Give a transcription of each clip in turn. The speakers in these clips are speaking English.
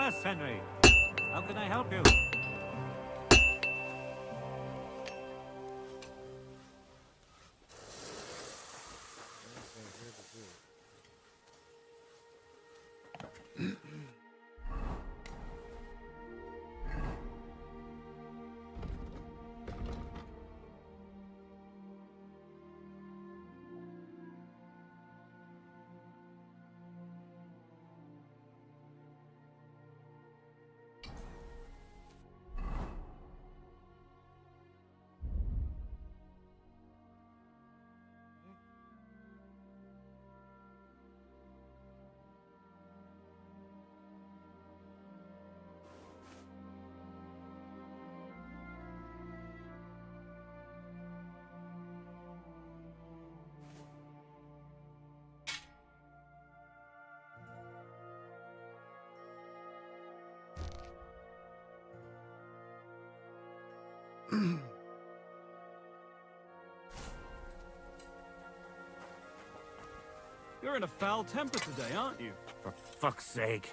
us, Henry. How can I help you? You're in a foul temper today, aren't you? For fuck's sake.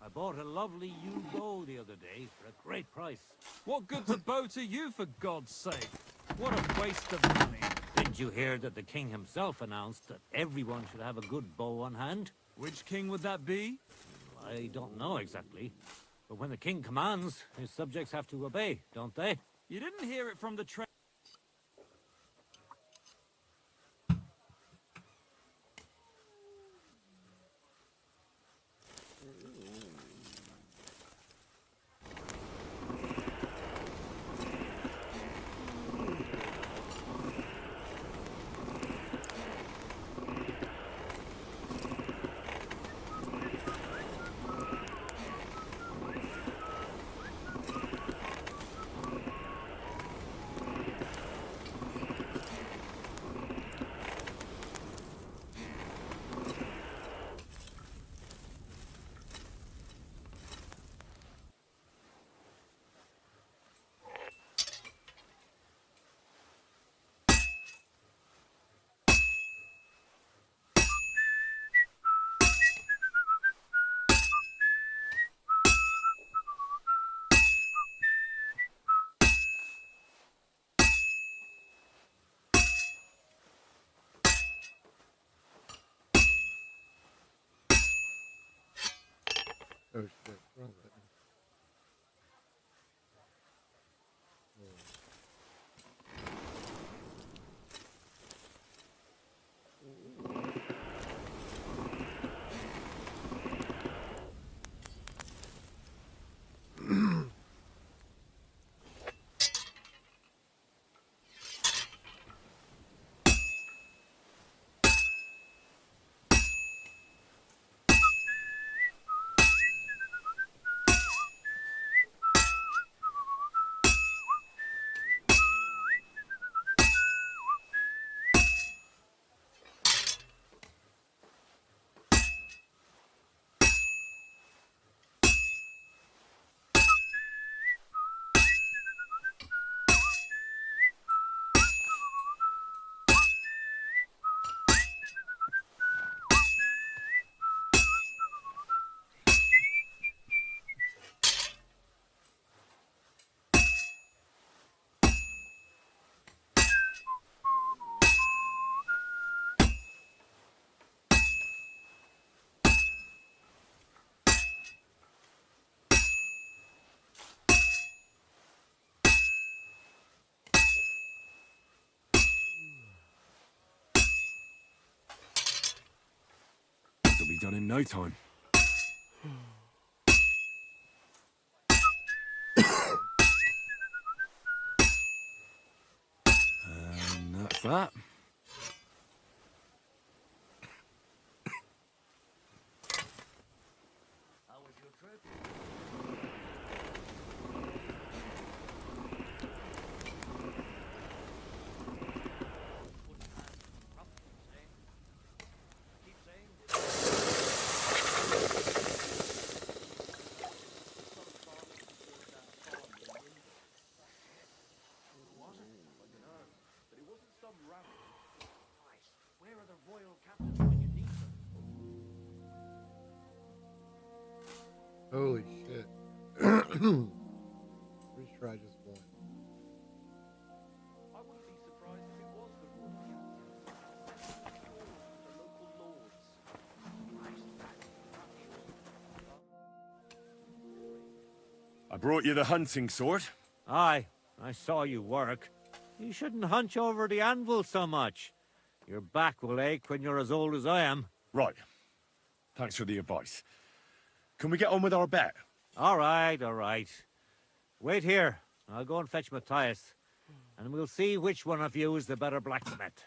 I bought a lovely new bow the other day for a great price. What good's a bow to you, for God's sake? What a waste of money. Didn't you hear that the king himself announced that everyone should have a good bow on hand? Which king would that be? I don't know exactly. But when the king commands, his subjects have to obey, don't they? You didn't hear it from the Oh shit, wrong button. It'll be done in no time. And that's that. How was your trip? Holy shit. Pretty sure I just won. I wouldn't be surprised if it was the local lords. I brought you the hunting sword. Aye, I saw you work. You shouldn't hunch over the anvil so much. Your back will ache when you're as old as I am. Right. Thanks for the advice. Can we get on with our bet? All right, all right. Wait here. I'll go and fetch Matthias, and we'll see which one of you is the better blacksmith.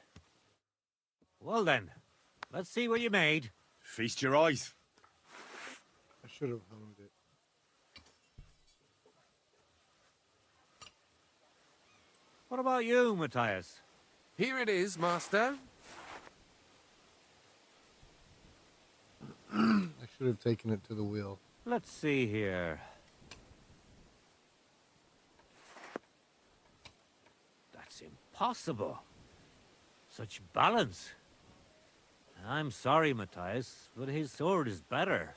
Well then, let's see what you made. Feast your eyes. I should have honed it. What about you, Matthias? Here it is, master. I should have taken it to the wheel. Let's see here. That's impossible. Such balance. I'm sorry, Matthias, but his sword is better.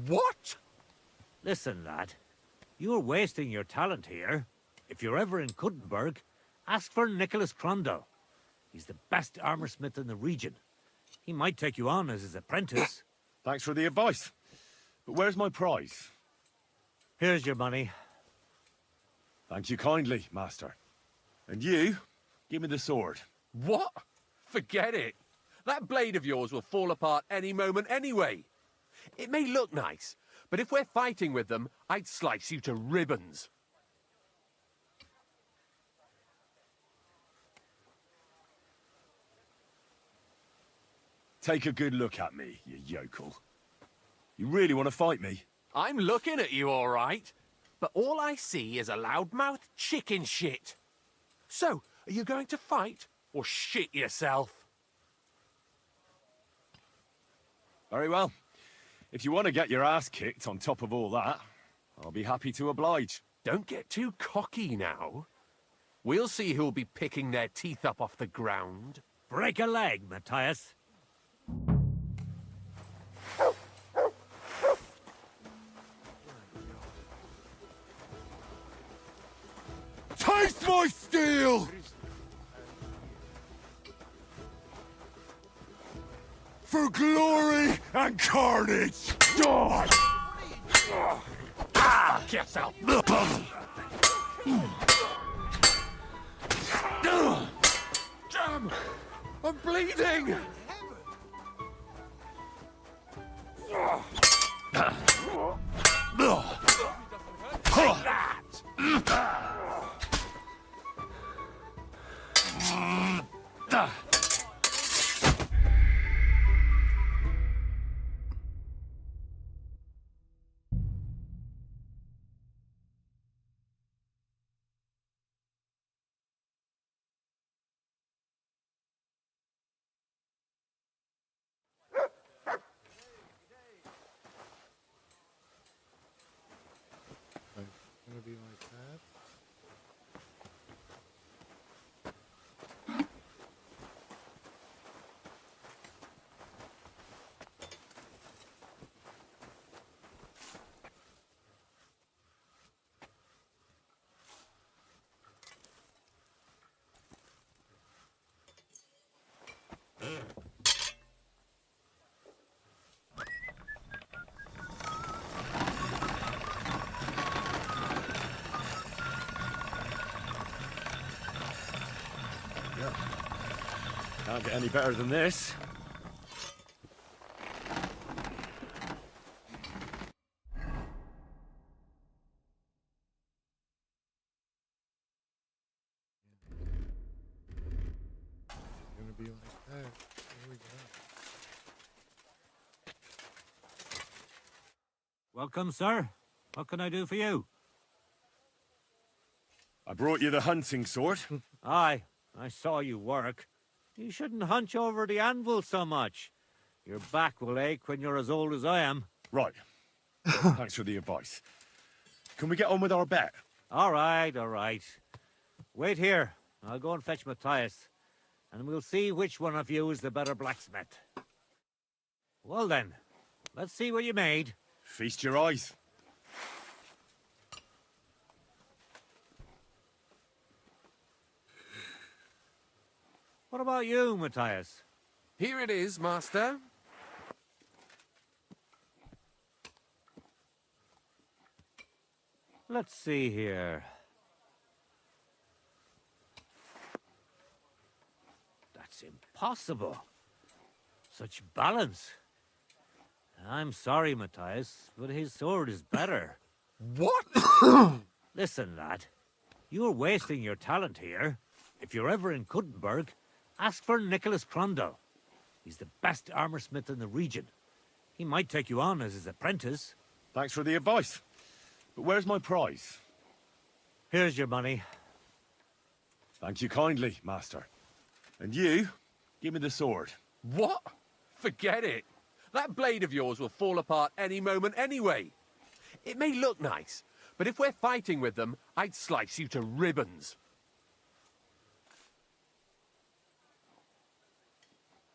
What? Listen, lad. You're wasting your talent here. If you're ever in Kuttenberg, ask for Nicholas Crondell. He's the best armorsmith in the region. He might take you on as his apprentice. Thanks for the advice. But where's my prize? Here's your money. Thank you kindly, master. And you, give me the sword. What? Forget it. That blade of yours will fall apart any moment anyway. It may look nice, but if we're fighting with them, I'd slice you to ribbons. Take a good look at me, you yokel. You really want to fight me? I'm looking at you, all right. But all I see is a loudmouthed chicken shit. So, are you going to fight or shit yourself? Very well. If you want to get your ass kicked on top of all that, I'll be happy to oblige. Don't get too cocky now. We'll see who'll be picking their teeth up off the ground. Break a leg, Matthias. Taste my steel! For glory and carnage! Die! Fuck yourself! Damn! I'm bleeding! It's gonna be like that. Can't get any better than this. It's gonna be like that. There we go. Welcome, sir. What can I do for you? I brought you the hunting sword. Aye, I saw you work. You shouldn't hunch over the anvil so much. Your back will ache when you're as old as I am. Right. Thanks for the advice. Can we get on with our bet? All right, all right. Wait here. I'll go and fetch Matthias, and we'll see which one of you is the better blacksmith. Well then, let's see what you made. Feast your eyes. What about you, Matthias? Here it is, Master. Let's see here. That's impossible. Such balance. I'm sorry, Matthias, but his sword is better. What? Listen, lad. You're wasting your talent here. If you're ever in Kuttenberg, ask for Nicholas Crondell. He's the best armorsmith in the region. He might take you on as his apprentice. Thanks for the advice. But where's my prize? Here's your money. Thank you kindly, Master. And you, give me the sword. What? Forget it. That blade of yours will fall apart any moment anyway. It may look nice, but if we're fighting with them, I'd slice you to ribbons.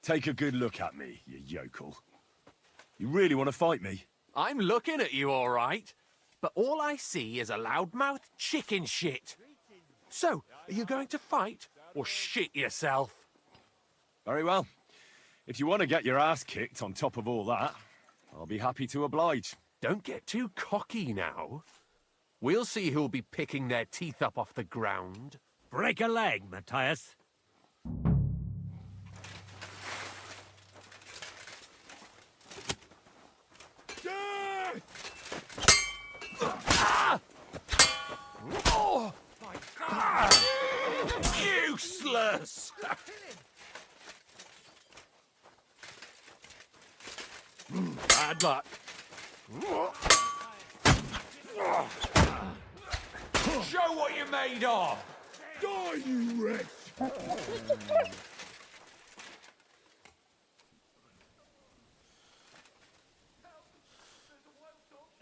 Take a good look at me, you yokel. You really want to fight me? I'm looking at you, all right. But all I see is a loudmouth chicken shit. So, are you going to fight or shit yourself? Very well. If you want to get your ass kicked on top of all that, I'll be happy to oblige. Don't get too cocky now. We'll see who'll be picking their teeth up off the ground. Break a leg, Matthias. Oh! Useless! Bad luck. Show what you're made of! Die, you wretch!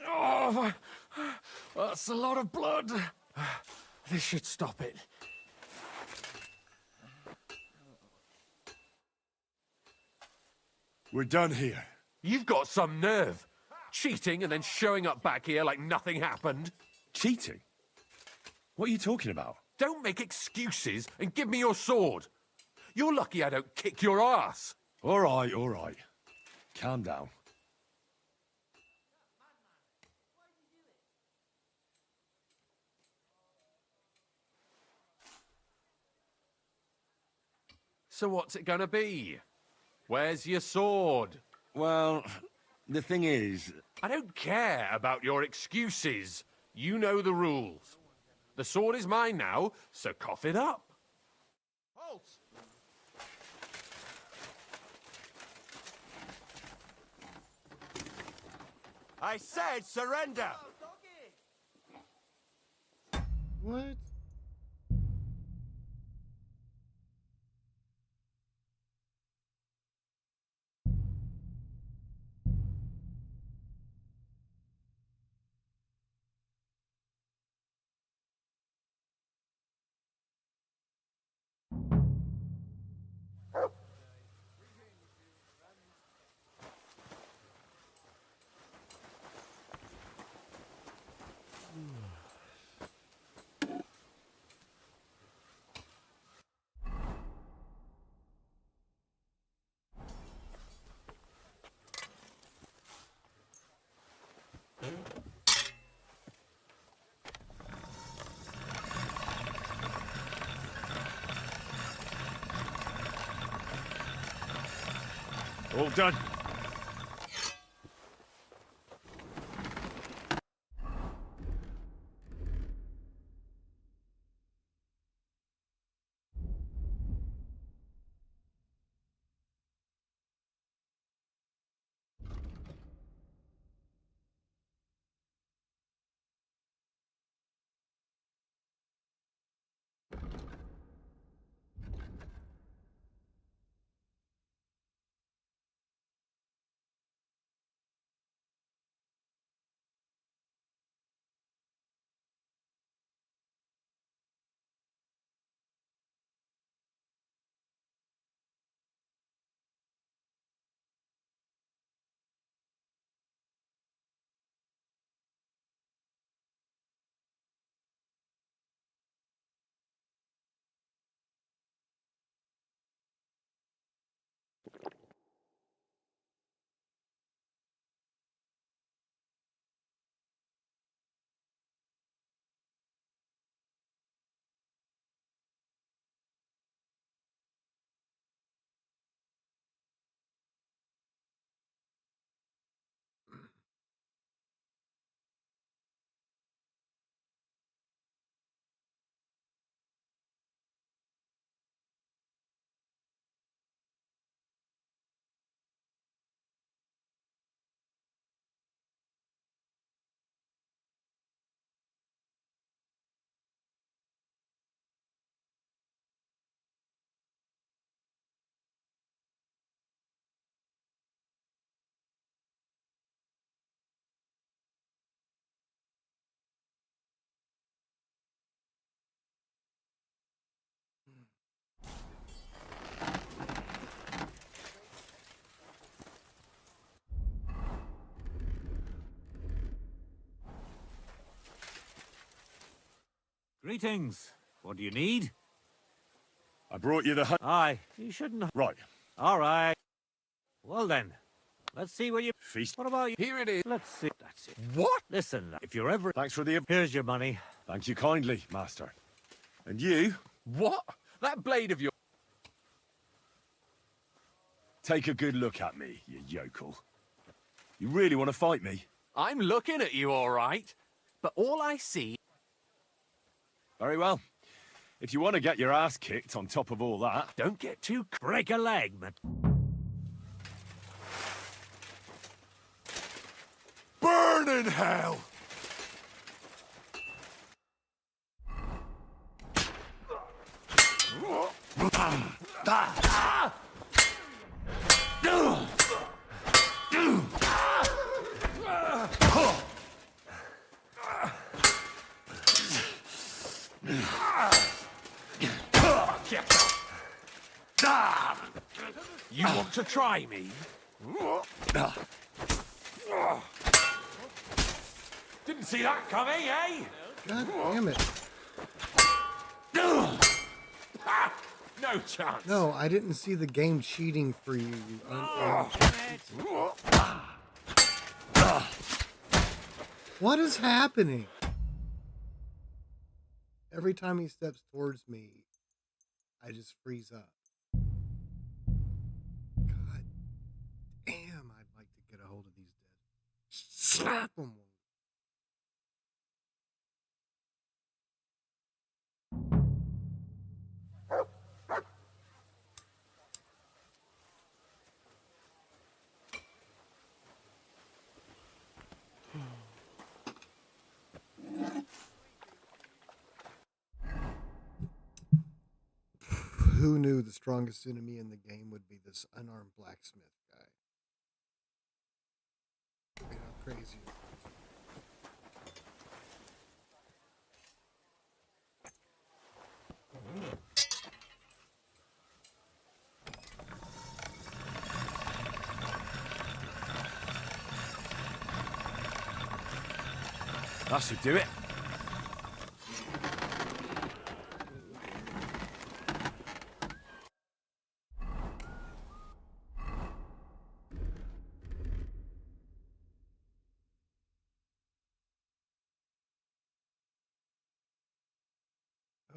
Oh, that's a lot of blood. This should stop it. We're done here. You've got some nerve. Cheating and then showing up back here like nothing happened. Cheating? What are you talking about? Don't make excuses and give me your sword. You're lucky I don't kick your ass. All right, all right. Calm down. So what's it gonna be? Where's your sword? Well, the thing is... I don't care about your excuses. You know the rules. The sword is mine now, so cough it up. Halt! I said surrender! What? All done. Greetings. What do you need? I brought you the hunt. Aye, you shouldn't. Right. All right. Well then, let's see what you. Feast. What about you? Here it is. Let's see. That's it. What? Listen, if you're ever. Thanks for the... Here's your money. Thank you kindly, master. And you, What? That blade of yours. take a good look at me, you yokel. You really want to fight me? I'm looking at you, all right. But all I see. Very well. If you want to get your ass kicked on top of all that... Don't get too. Break a leg, man. Burn in hell! You want to try me? Didn't see that coming, eh? God damn it. No chance. No, I didn't see the game cheating for you. What is happening? Every time he steps towards me, I just freeze up. God damn, I'd like to get a hold of these dead. Slap them. Who knew the strongest enemy in the game would be this unarmed blacksmith guy? You know, crazy. That should do it.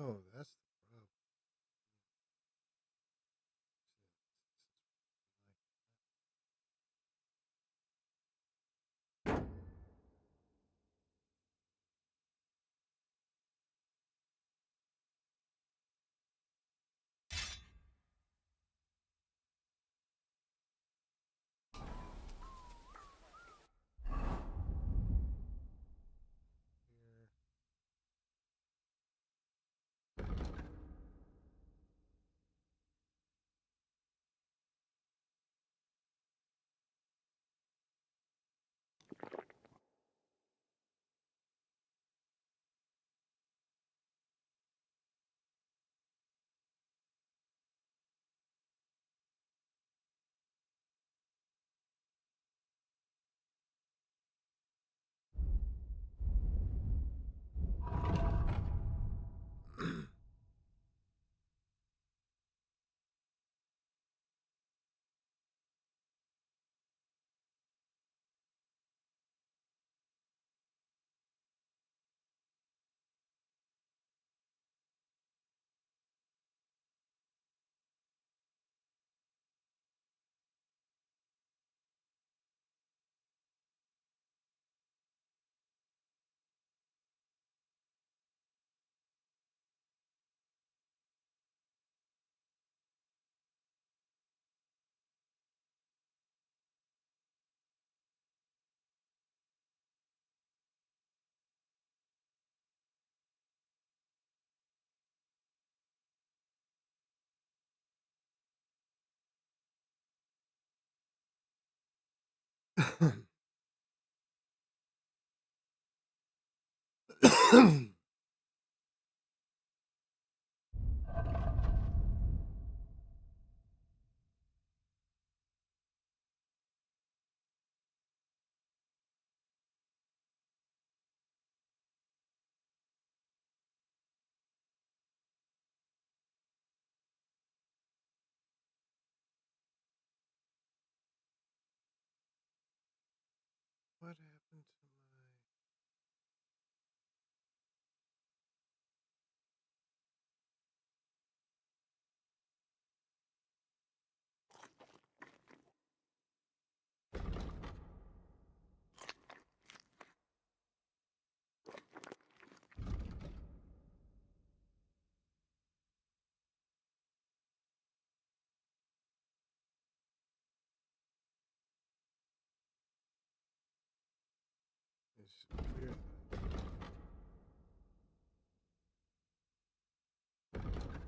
Oh, that's the problem. happened to my... It's clear that what happened.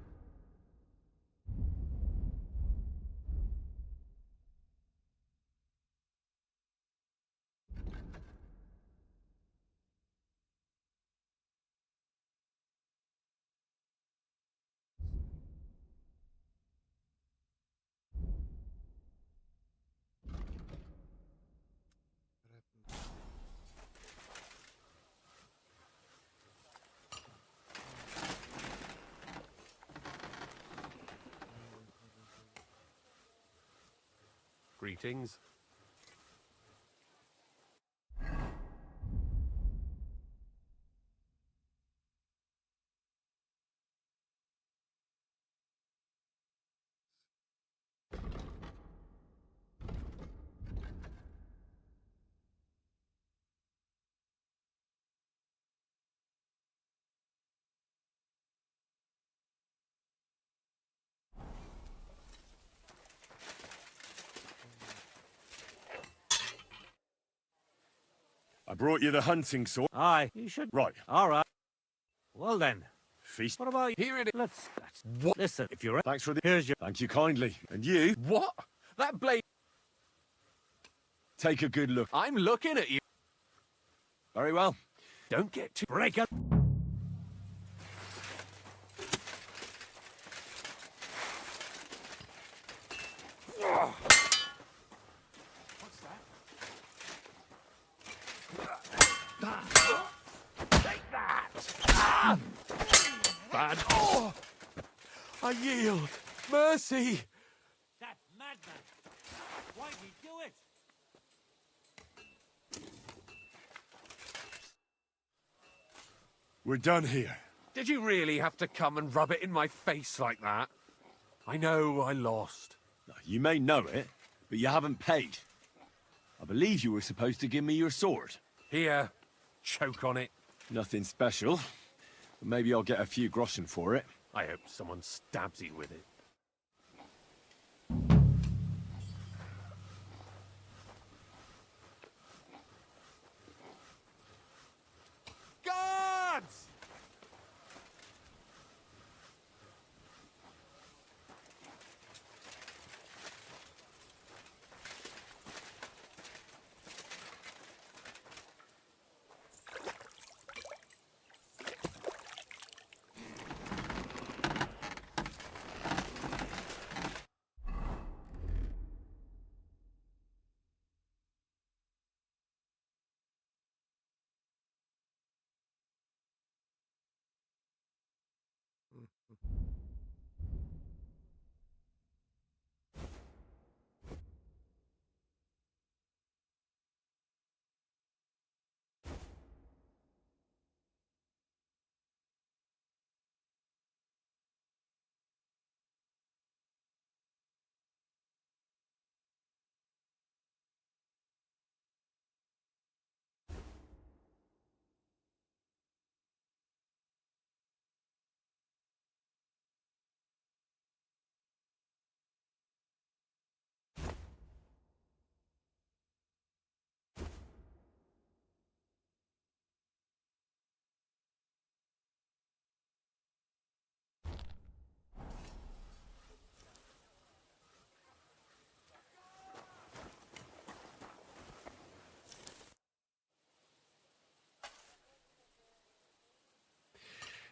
Greetings. I brought you the hunting sword. Aye, you should. Right. All right. Well then, Feast. what about you? Here it is. Let's What? listen. If you're Thanks for the... here's your. Thank you kindly. And you, What? That blade... take a good look. I'm looking at you. Very well. Don't get too... Break it. Bad. Oh! I yield. Mercy. That madman. Why'd he do it? We're done here. Did you really have to come and rub it in my face like that? I know I lost. You may know it, but you haven't paid. I believe you were supposed to give me your sword. Here, choke on it. Nothing special. But maybe I'll get a few groschen for it. I hope someone stabs you with it. Guards!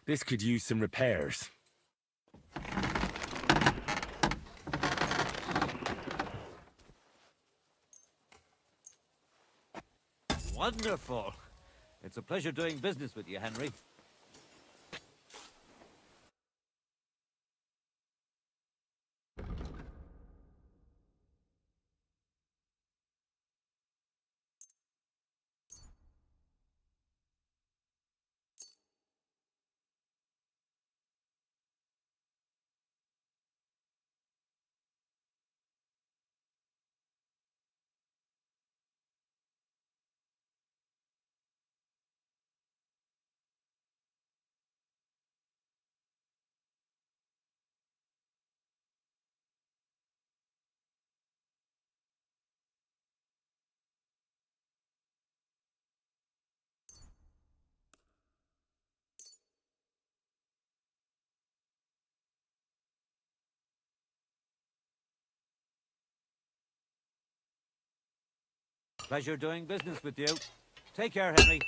This could use some repairs. Wonderful. It's a pleasure doing business with you, Henry. Pleasure doing business with you. Take care, Henry.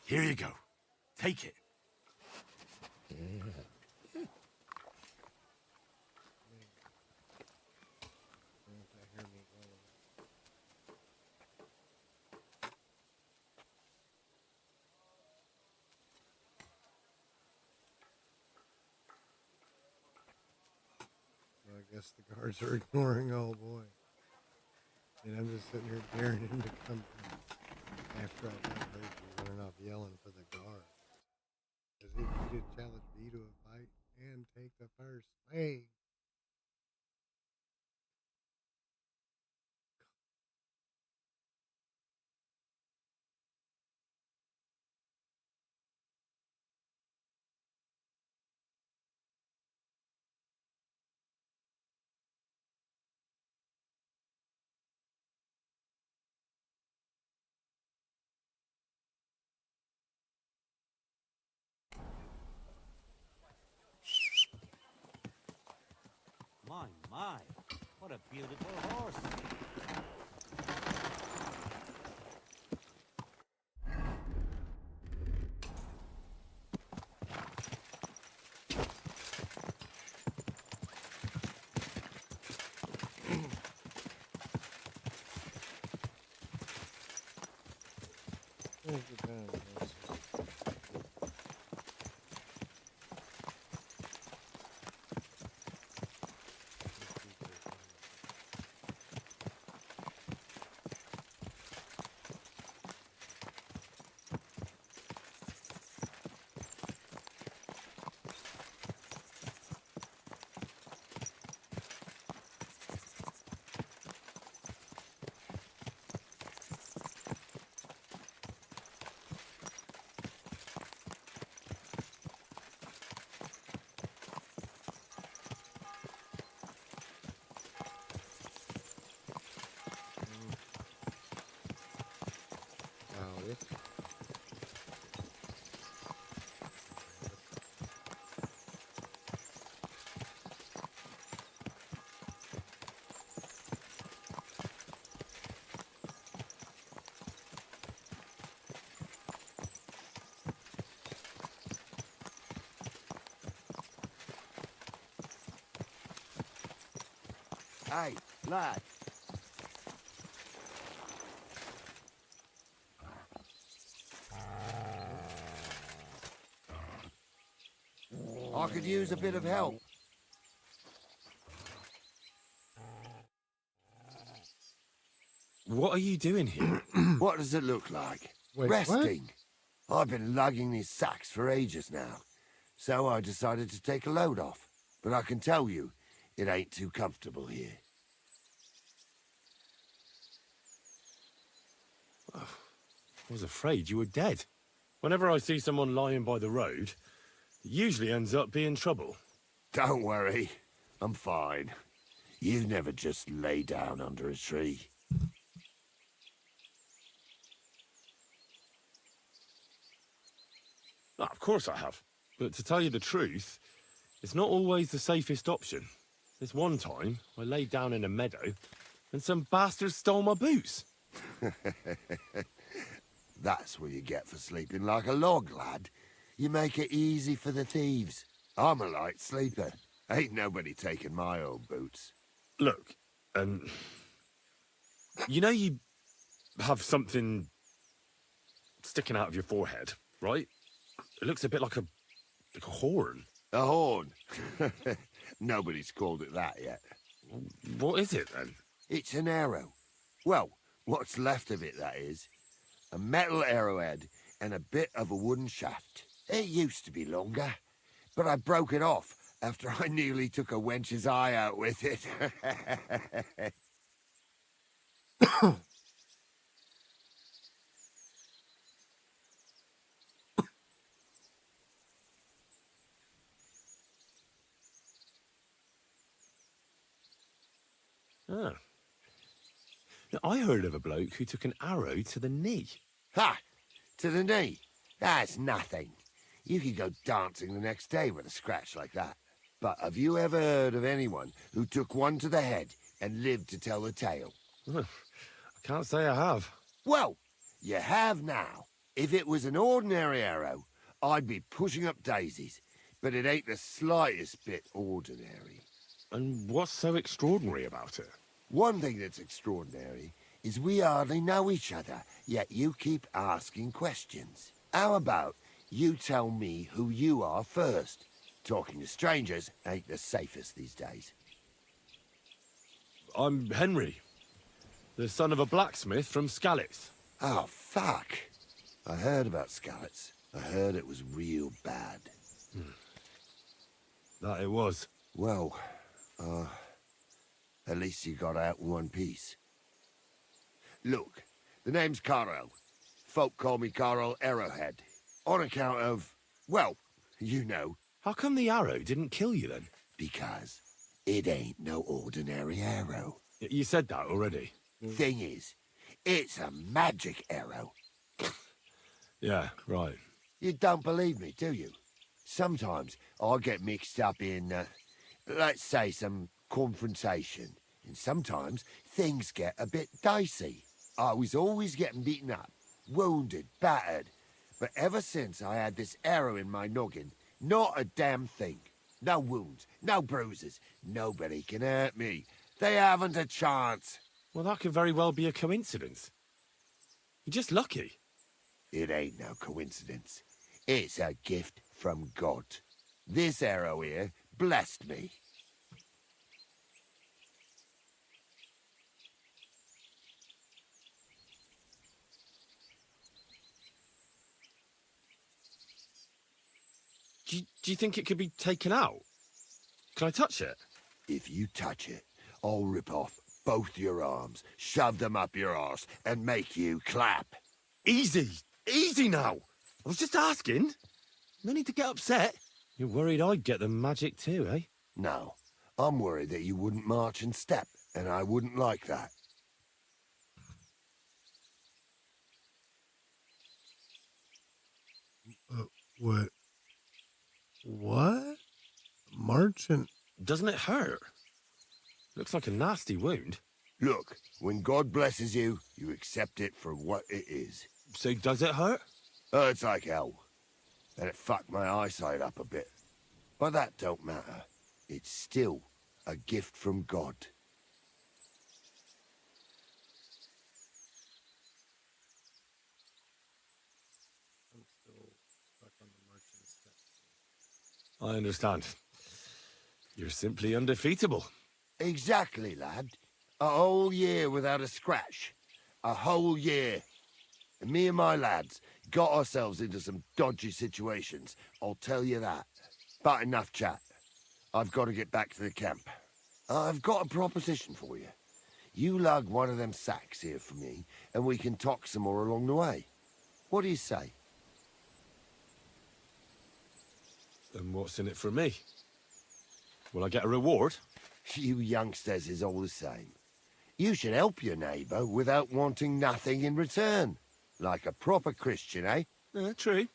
Here you go. Take it. If they hear me going. So I guess the guards are ignoring old boy. And I'm just sitting here daring him to come after I got crazy running off yelling for the guards. As if you did challenge me to a fight and take the first swing. My. What a beautiful horse. Where's the gun, horses? Howdy. Hey, lad. I could use a bit of help. What are you doing here? What does it look like? Wait, what? Resting. I've been lugging these sacks for ages now, so I decided to take a load off. But I can tell you, it ain't too comfortable here. I was afraid you were dead. Whenever I see someone lying by the road, it usually ends up being trouble. Don't worry, I'm fine. You never just lay down under a tree. Ah, of course I have. But to tell you the truth, it's not always the safest option. This one time, I laid down in a meadow, and some bastards stole my boots. That's what you get for sleeping like a log, lad. You make it easy for the thieves. I'm a light sleeper. Ain't nobody taking my old boots. Look, you know you have something sticking out of your forehead, right? It looks a bit like a horn. A horn. Nobody's called it that yet. What is it, then? It's an arrow. Well, what's left of it, that is. A metal arrowhead and a bit of a wooden shaft. It used to be longer, but I broke it off after I nearly took a wench's eye out with it. Ah. Now, I heard of a bloke who took an arrow to the knee. Ha! To the knee. That's nothing. You could go dancing the next day with a scratch like that. But have you ever heard of anyone who took one to the head and lived to tell the tale? I can't say I have. Well, you have now. If it was an ordinary arrow, I'd be pushing up daisies. But it ain't the slightest bit ordinary. And what's so extraordinary about it? One thing that's extraordinary is we hardly know each other, yet you keep asking questions. How about you tell me who you are first? Talking to strangers ain't the safest these days. I'm Henry, the son of a blacksmith from Skalitz. Oh, fuck. I heard about Skalitz. I heard it was real bad. That it was. Well, at least you got out in one piece. Look, the name's Carl. Folk call me Carl Arrowhead. On account of, well, you know, How come the arrow didn't kill you then? because it ain't no ordinary arrow. You said that already. Thing is, it's a magic arrow. Yeah, right. You don't believe me, do you? Sometimes I get mixed up in, let's say, some confrontation. And sometimes things get a bit dicey. I was always getting beaten up, wounded, battered. But ever since I had this arrow in my noggin, not a damn thing. No wounds, no bruises. Nobody can hurt me. They haven't a chance. Well, that could very well be a coincidence. You're just lucky. It ain't no coincidence. It's a gift from God. This arrow here blessed me. Do you think it could be taken out? Can I touch it? If you touch it, I'll rip off both your arms, shove them up your arse, and make you clap. Easy! Easy now! I was just asking. No need to get upset. You're worried I'd get the magic too, eh? No, I'm worried that you wouldn't march and step, and I wouldn't like that. What? What? Marching? Doesn't it hurt? Looks like a nasty wound. Look, when God blesses you, you accept it for what it is. So does it hurt? Hurts like hell. And it fucked my eyesight up a bit. But that don't matter. It's still a gift from God. I'm still stuck on the marching steps. I understand. You're simply undefeatable. Exactly, lad. A whole year without a scratch. A whole year. And me and my lads got ourselves into some dodgy situations, I'll tell you that. But enough chat. I've got to get back to the camp. I've got a proposition for you. You lug one of them sacks here for me, and we can talk some more along the way. What do you say? And what's in it for me? Will I get a reward? You youngsters is all the same. You should help your neighbour without wanting nothing in return. Like a proper Christian, eh? True.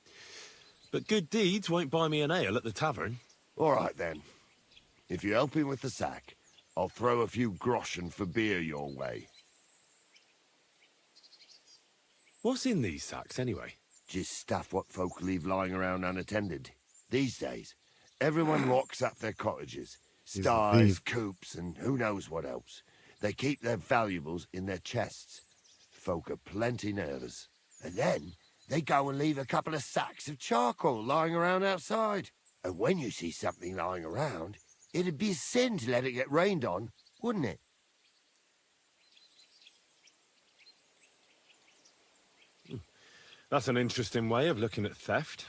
But good deeds won't buy me an ale at the tavern. All right, then. If you help him with the sack, I'll throw a few groschen for beer your way. What's in these sacks, anyway? Just stuff what folk leave lying around unattended. These days, everyone locks up their cottages. He's a Sties, thief. coops, and who knows what else. They keep their valuables in their chests. Folk are plenty nervous. And then, they go and leave a couple of sacks of charcoal lying around outside. And when you see something lying around, it'd be a sin to let it get rained on, wouldn't it? That's an interesting way of looking at theft.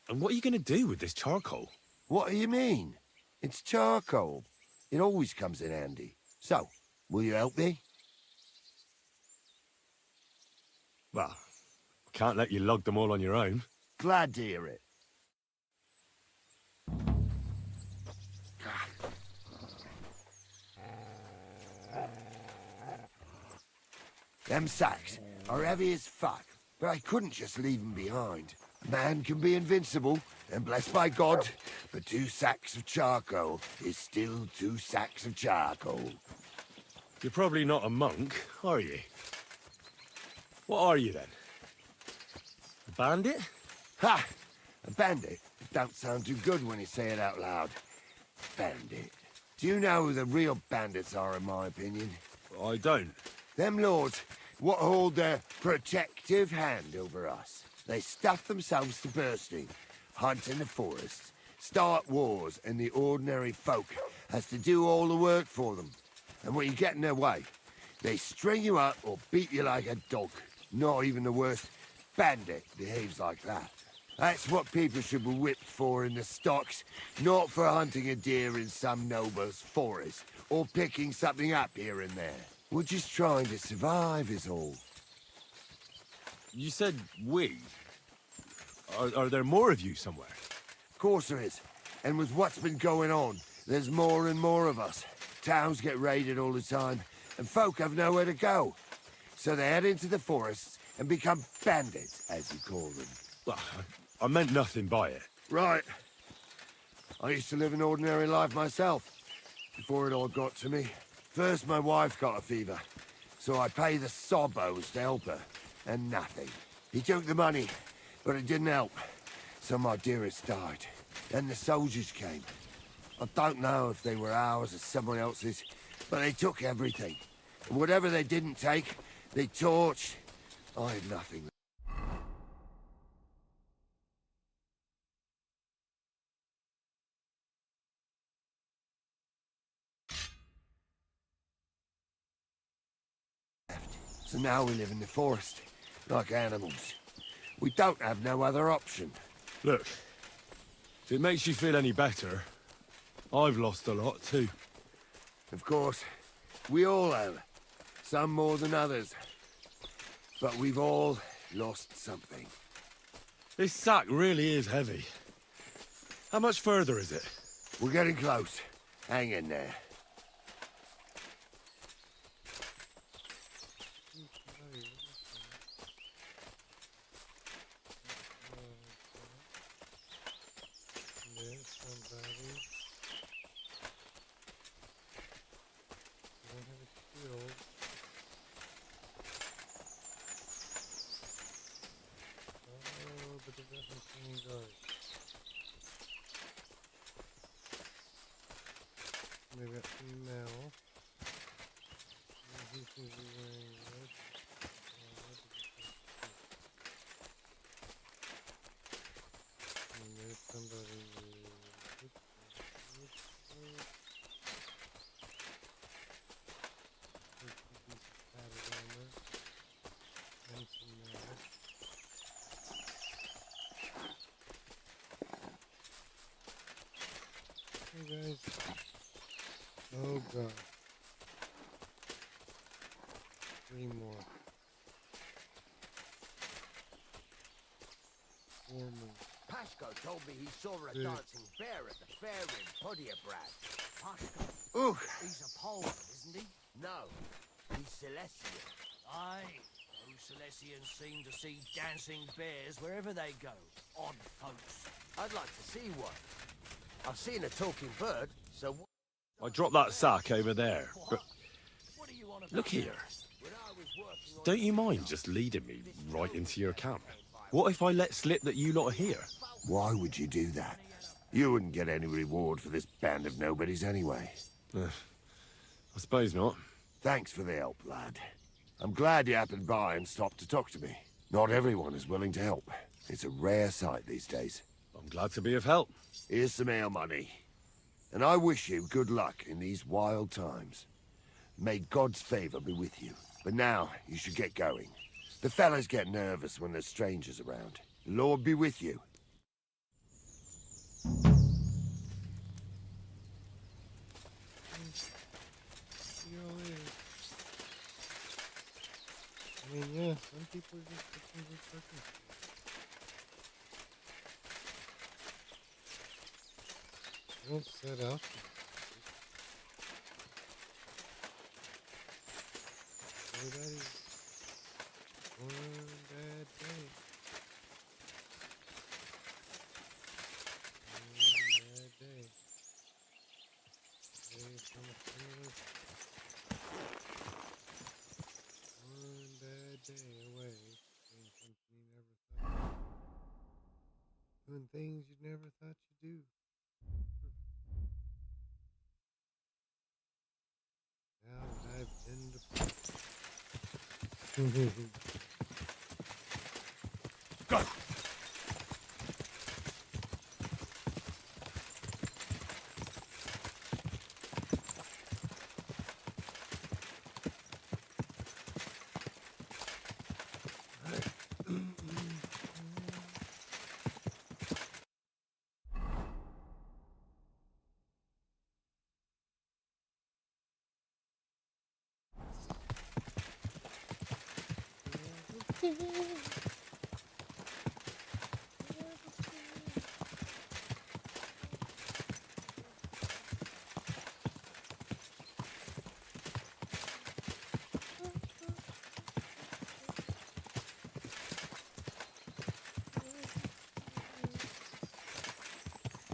And what are you going to do with this charcoal? What do you mean? It's charcoal. It always comes in handy. So, will you help me? Well, I can't let you lug them all on your own. Glad to hear it. Them sacks are heavy as fuck, but I couldn't just leave them behind. A man can be invincible, and blessed by God, but 2 sacks of charcoal is still 2 sacks of charcoal. You're probably not a monk, are you? What are you, then? A bandit? Ha! A bandit? It don't sound too good when you say it out loud. Bandit. Do you know who the real bandits are, in my opinion? I don't. Them lords what hold their protective hand over us. They stuff themselves to bursting, hunt in the forests, start wars, and the ordinary folk has to do all the work for them. And when you get in their way, they string you up or beat you like a dog. Not even the worst bandit behaves like that. That's what people should be whipped for in the stocks, not for hunting a deer in some noble's forest, or picking something up here and there. We're just trying to survive is all. You said we. Are there more of you somewhere? Of course there is. And with what's been going on, there's more and more of us. Towns get raided all the time, and folk have nowhere to go. So they head into the forests and become bandits, as you call them. Well, I meant nothing by it. Right. I used to live an ordinary life myself, before it all got to me. First, my wife got a fever, so I paid the sobos to help her, and nothing. He took the money, but it didn't help. So my dearest died. Then the soldiers came. I don't know if they were ours or someone else's, but they took everything. And whatever they didn't take, they torched. I had nothing. So now we live in the forest, like animals. We don't have no other option. Look, if it makes you feel any better, I've lost a lot too. Of course, we all have. Some more than others. But we've all lost something. This sack really is heavy. How much further is it? We're getting close. Hang in there. There's somebody. Don't have a shield. Oh, but it doesn't seem good. Maybe got some mail. He seems to be wearing red. What did he say? And there's somebody with tatted armor. you guys. Oh god. 3 more. 4 more. Pasco told me he saw a Yeah. dancing bear at the fair in Podiebrad. Pascal, Ooh, he's a Poland, isn't he? no, he's Celestial. Aye. Those Silesians seem to see dancing bears wherever they go. Odd folks. I'd like to see one. I've seen a talking bird, so I dropped that sack over there. But What do you want look here. when I was working on Don't you mind just leading me right into your camp? What if I let slip that you lot are here? Why would you do that? You wouldn't get any reward for this band of nobodies anyway. I suppose not. Thanks for the help, lad. I'm glad you happened by and stopped to talk to me. Not everyone is willing to help. It's a rare sight these days. I'm glad to be of help. Here's some ale money. And I wish you good luck in these wild times. May God's favor be with you. But now, you should get going. The fellas get nervous when there's strangers around. The Lord be with you. See y'all later. I mean, yeah, some people are just looking for circumstances. Don't set out to everybody's one bad day. One bad day. Day from a stimulus. One bad day away from doing something you never thought. Doing things you never thought you'd do. Now that I've been to Go!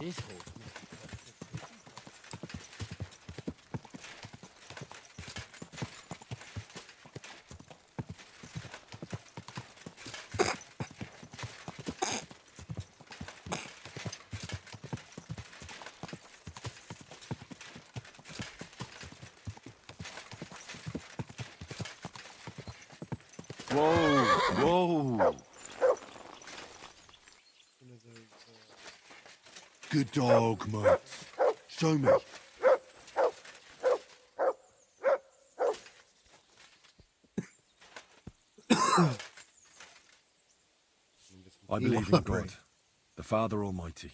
This horse must be perfect. Whoa! Whoa! one of those. Good dog, mate. Show me. I believe in God, the Father Almighty,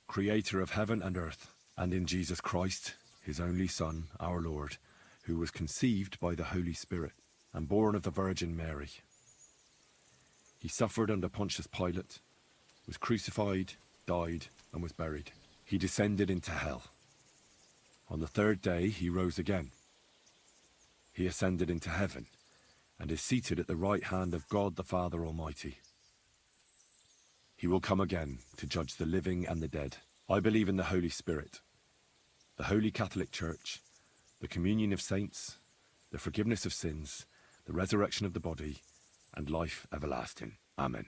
creator of heaven and earth, and in Jesus Christ, his only Son, our Lord, who was conceived by the Holy Spirit and born of the Virgin Mary. He suffered under Pontius Pilate, was crucified, died, and was buried. He descended into hell. On the third day, he rose again. He ascended into heaven and is seated at the right hand of God the Father Almighty. He will come again to judge the living and the dead. I believe in the Holy Spirit, the Holy Catholic Church, the communion of saints, the forgiveness of sins, the resurrection of the body, and life everlasting. Amen.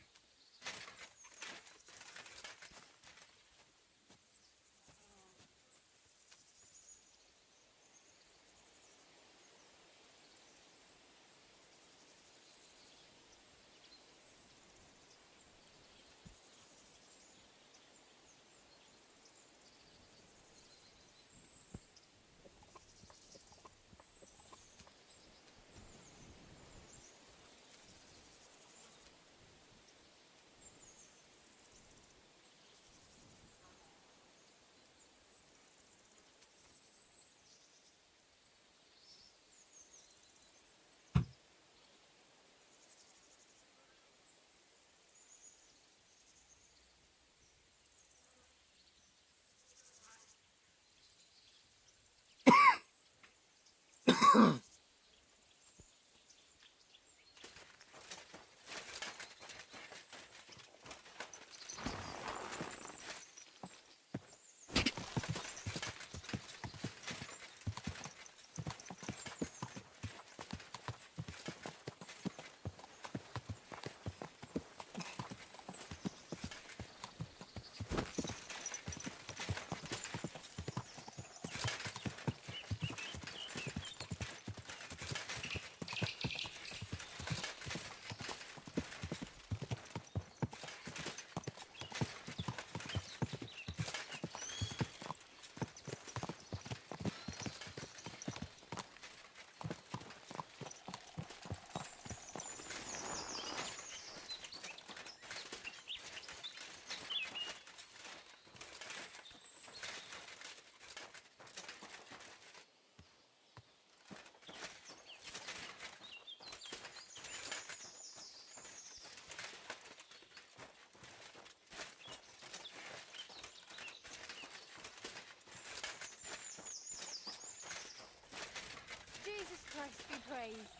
Jesus Christ be praised.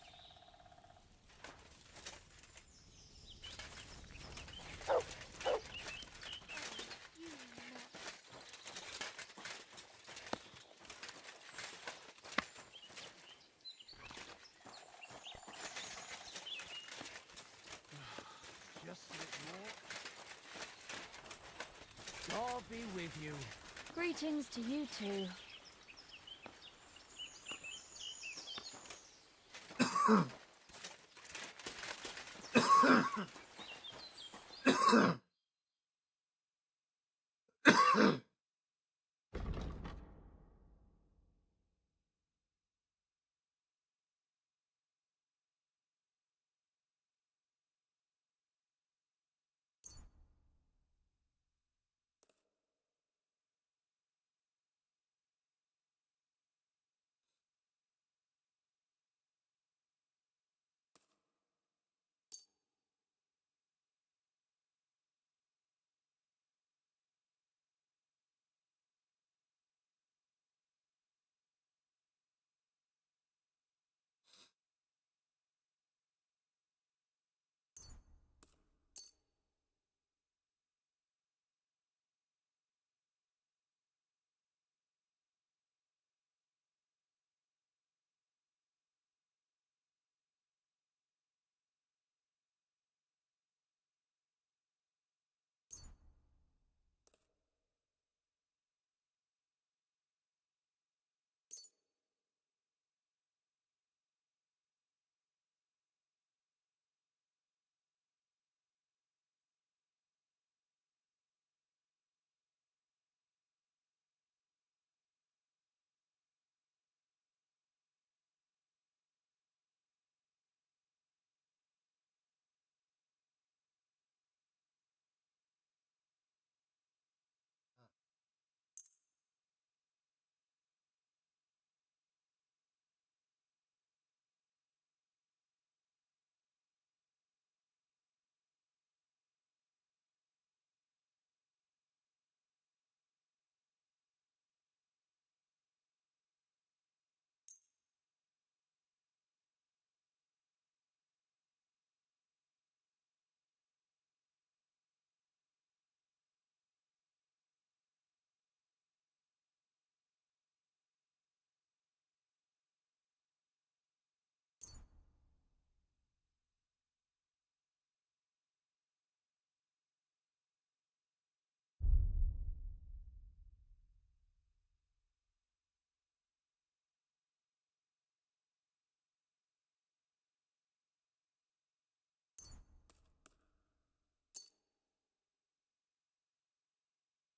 You nut. Just a bit more. God be with you. Greetings to you too.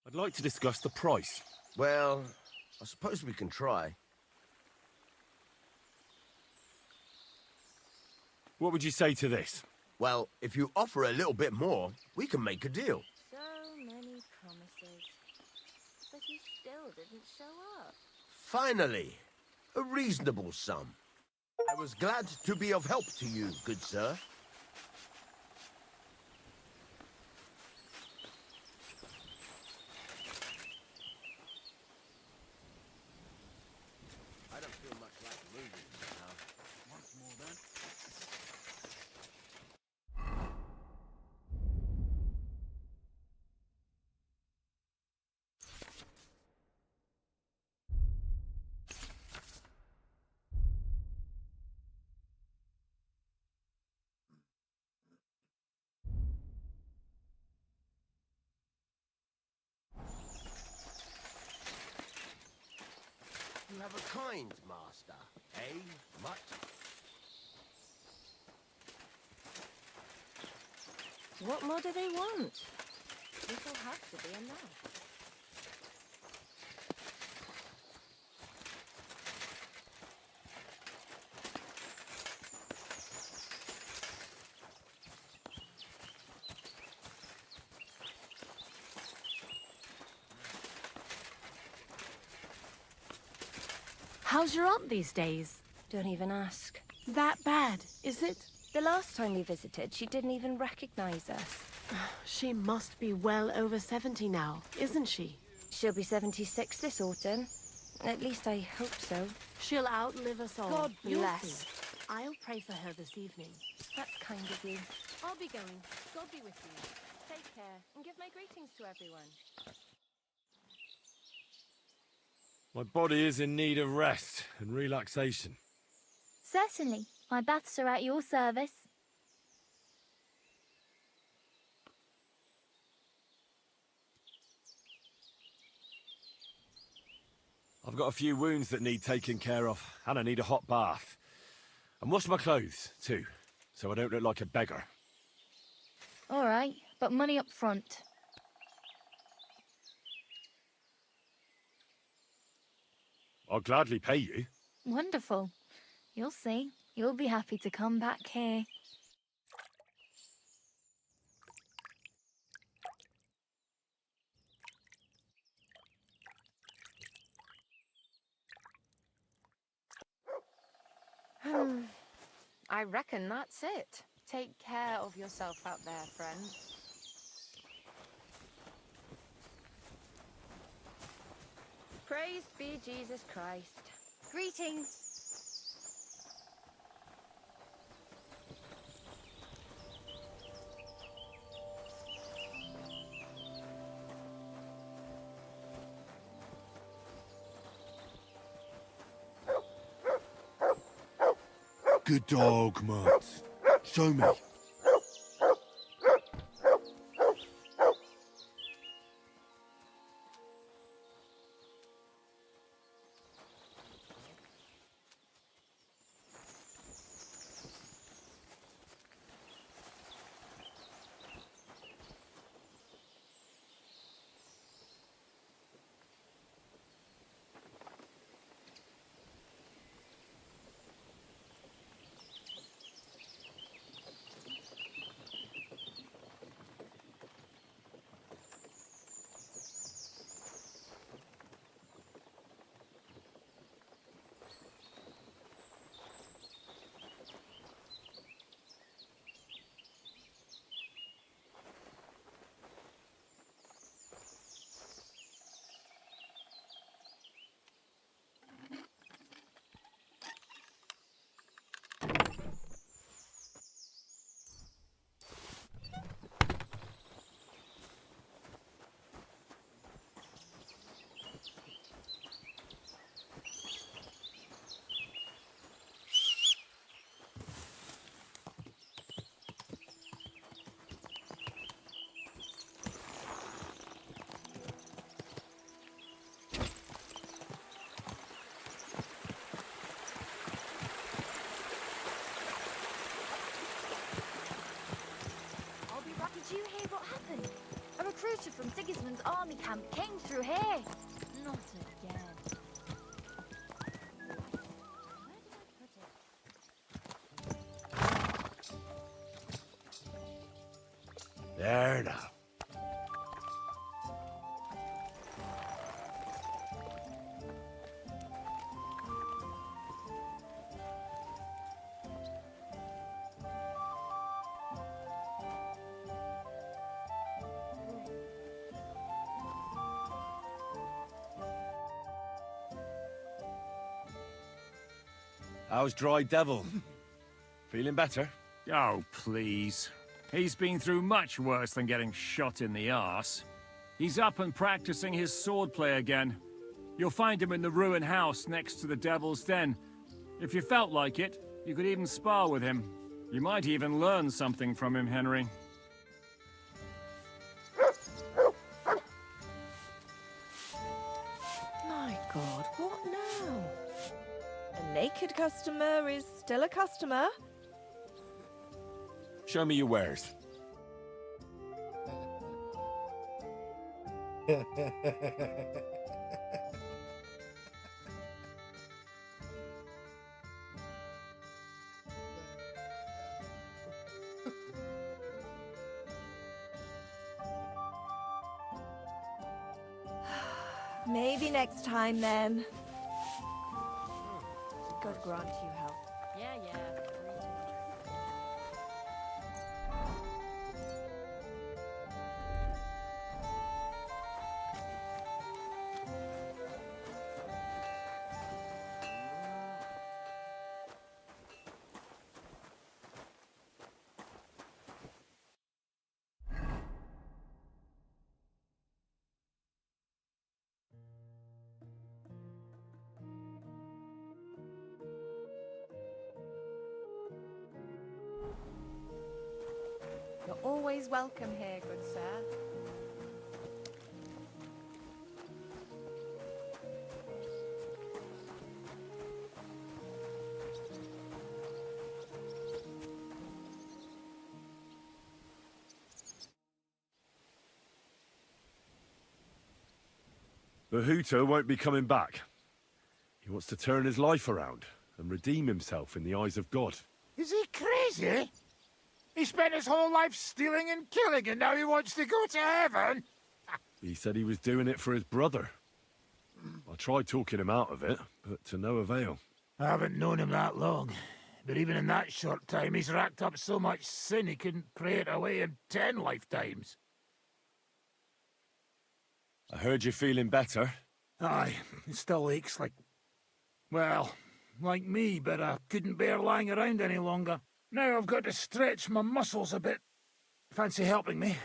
I'd like to discuss the price. Well, I suppose we can try. What would you say to this? Well, if you offer a little bit more, we can make a deal. So many promises. But he still didn't show up. Finally, a reasonable sum. I was glad to be of help to you, good sir. I don't feel much like moving. of a kind, master. Eh, mutt? What more do they want? This'll have to be enough. How's your aunt these days? Don't even ask. That bad, is it? The last time we visited, she didn't even recognize us. She must be well over 70 now, isn't she? She'll be 76 this autumn. At least I hope so. She'll outlive us all. God You'll bless. see. I'll pray for her this evening. That's kind of you. I'll be going. God be with you. Take care, and give my greetings to everyone. My body is in need of rest and relaxation. Certainly. My baths are at your service. I've got a few wounds that need taking care of, and I need a hot bath. And wash my clothes, too, so I don't look like a beggar. All right, but money up front. I'll gladly pay you. Wonderful. You'll see. You'll be happy to come back here. I reckon that's it. Take care of yourself out there, friend. Praised be Jesus Christ. Greetings. Good dog, Mutt. Show me. Did you hear what happened? A recruiter from Sigismund's army camp came through here. Not again. Where did I put it? There now. How's Dry Devil? Feeling better? Oh, please. He's been through much worse than getting shot in the arse. He's up and practicing his swordplay again. You'll find him in the ruined house next to the Devil's Den. If you felt like it, you could even spar with him. You might even learn something from him, Henry. My God, what now? A naked customer is still a customer. Show me your wares. Maybe next time then. God grant you help. Yeah, yeah. You're always welcome here, good sir. The Hooter won't be coming back. He wants to turn his life around and redeem himself in the eyes of God. Is he crazy? He spent his whole life stealing and killing, and now he wants to go to heaven? He said he was doing it for his brother. I tried talking him out of it, but to no avail. I haven't known him that long, but even in that short time, he's racked up so much sin he couldn't pray it away in 10 lifetimes. I heard you're feeling better. Aye, it still aches like... well, like me, but I couldn't bear lying around any longer. Now I've got to stretch my muscles a bit. Fancy helping me?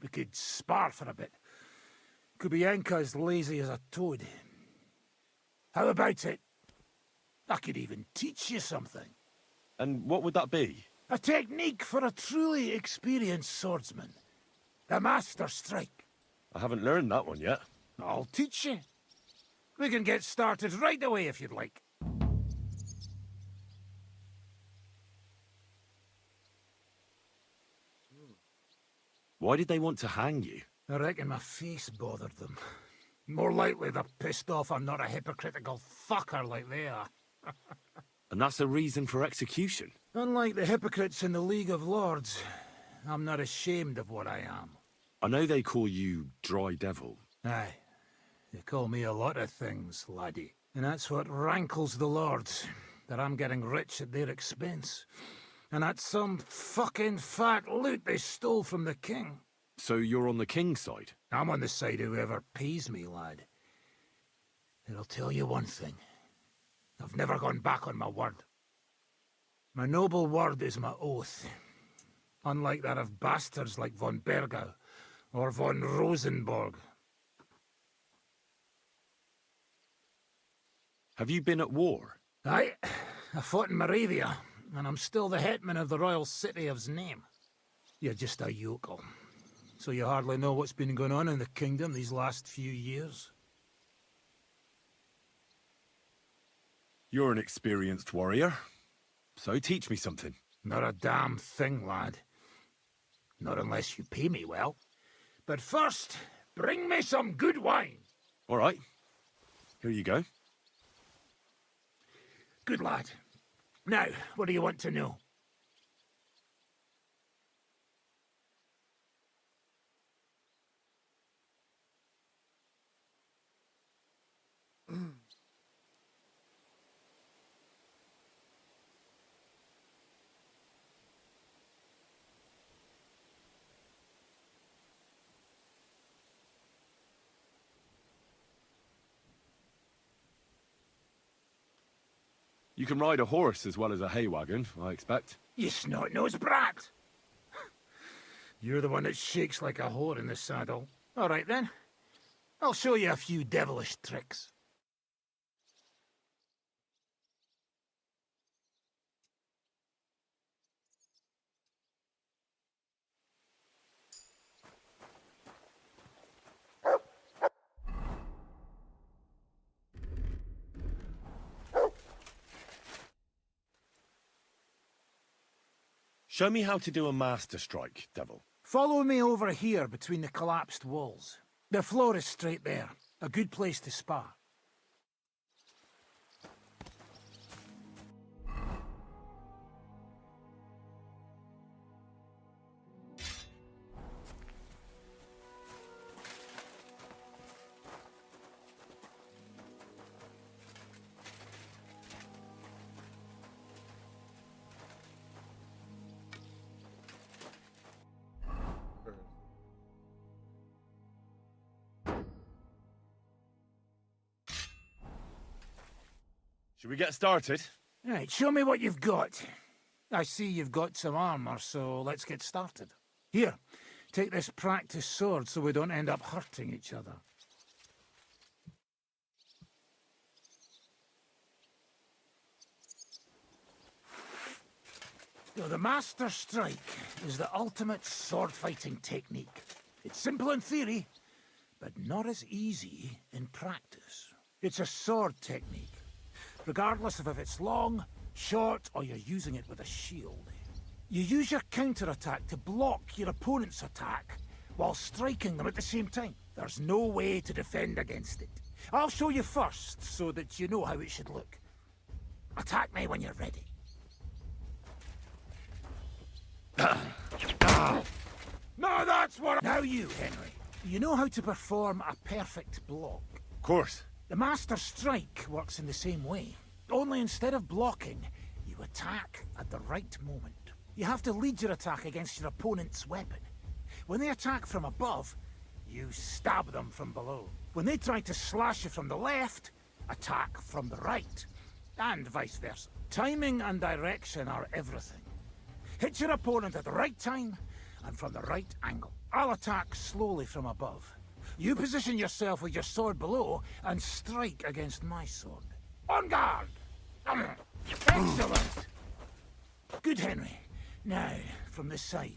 We could spar for a bit. Kubienka as lazy as a toad. How about it? I could even teach you something. And what would that be? A technique for a truly experienced swordsman. The Master Strike. I haven't learned that one yet. I'll teach you. We can get started right away if you'd like. Why did they want to hang you? I reckon my face bothered them. More likely they're pissed off I'm not a hypocritical fucker like they are. And that's a reason for execution? Unlike the hypocrites in the League of Lords, I'm not ashamed of what I am. I know they call you Dry Devil. Aye. They call me a lot of things, laddie. And that's what rankles the Lords, that I'm getting rich at their expense. And that's some fucking fat loot they stole from the king. So you're on the king's side? I'm on the side of whoever pays me, lad. And I'll tell you one thing. I've never gone back on my word. My noble word is my oath. Unlike that of bastards like von Bergau or von Rosenborg. Have you been at war? Aye. I fought in Moravia, and I'm still the hetman of the royal city of Znaim. You're just a yokel. So you hardly know what's been going on in the kingdom these last few years? You're an experienced warrior, so teach me something. Not a damn thing, lad. Not unless you pay me well. But first, bring me some good wine. All right. Here you go. Good lad. Now, what do you want to know? You can ride a horse as well as a hay wagon, I expect. You snot-nosed brat! You're the one that shakes like a whore in the saddle. All right, then. I'll show you a few devilish tricks. Show me how to do a master strike, Devil. Follow me over here between the collapsed walls. The floor is straight there. A good place to spar. Should we get started? Right, show me what you've got. I see you've got some armor, so let's get started. Here, take this practice sword so we don't end up hurting each other. So the Master Strike is the ultimate sword-fighting technique. It's simple in theory, but not as easy in practice. It's a sword technique, regardless of if it's long, short, or you're using it with a shield. You use your counterattack to block your opponent's attack while striking them at the same time. There's no way to defend against it. I'll show you first so that you know how it should look. Attack me when you're ready. No, that's what... Now you, Henry. You know how to perform a perfect block. Of course. The Master Strike works in the same way. Only instead of blocking, you attack at the right moment. You have to lead your attack against your opponent's weapon. When they attack from above, you stab them from below. When they try to slash you from the left, attack from the right. And vice versa. Timing and direction are everything. Hit your opponent at the right time and from the right angle. I'll attack slowly from above. You position yourself with your sword below and strike against my sword. On guard! Excellent! Good, Henry. Now, from this side.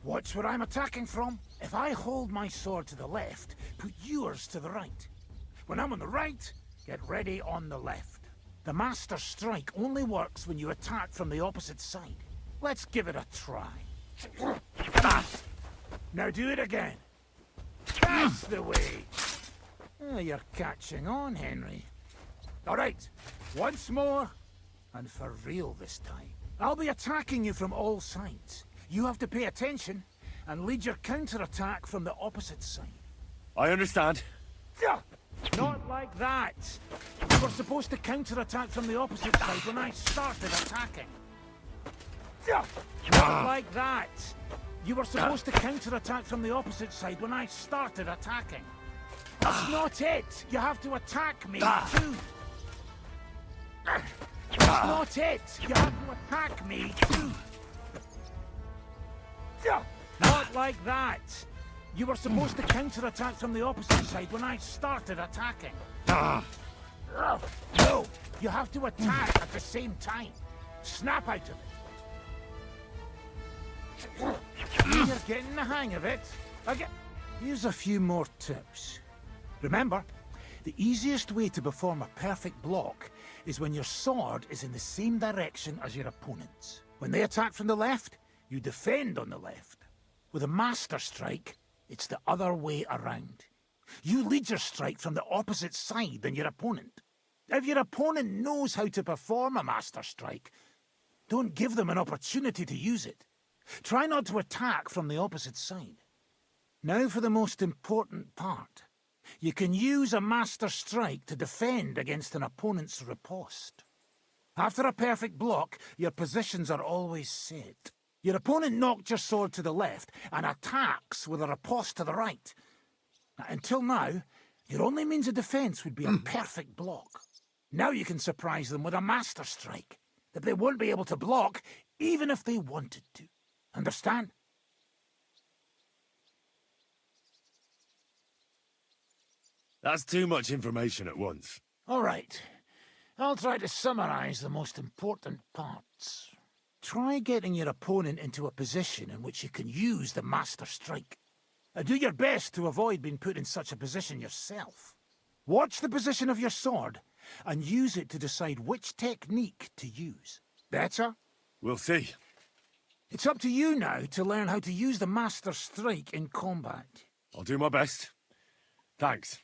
Watch where I'm attacking from. If I hold my sword to the left, put yours to the right. When I'm on the right, get ready on the left. The Master Strike only works when you attack from the opposite side. Let's give it a try. Now do it again. That's the way. You're catching on, Henry. All right, once more, and for real this time. I'll be attacking you from all sides. You have to pay attention and lead your counterattack from the opposite side. I understand. Not like that. You were supposed to counterattack from the opposite side when I started attacking. Not like that. You were supposed to counterattack from the opposite side when I started attacking. That's not it. You have to attack me too. That's not it. You have to attack me too. Not like that. You were supposed to counterattack from the opposite side when I started attacking. No, you have to attack at the same time. Snap out of it. You're getting the hang of it. Here's a few more tips. Remember, the easiest way to perform a perfect block is when your sword is in the same direction as your opponent's. When they attack from the left, you defend on the left. With a Master Strike, it's the other way around. You lead your strike from the opposite side than your opponent. If your opponent knows how to perform a Master Strike, don't give them an opportunity to use it. Try not to attack from the opposite side. Now for the most important part. You can use a Master Strike to defend against an opponent's riposte. After a perfect block, your positions are always set. Your opponent knocked your sword to the left and attacks with a riposte to the right. Until now, your only means of defense would be a perfect block. Now you can surprise them with a Master Strike that they won't be able to block even if they wanted to. Understand? That's too much information at once. All right. I'll try to summarize the most important parts. Try getting your opponent into a position in which you can use the Master Strike. And do your best to avoid being put in such a position yourself. Watch the position of your sword and use it to decide which technique to use. Better? We'll see. It's up to you now to learn how to use the Master Strike in combat. I'll do my best. Thanks.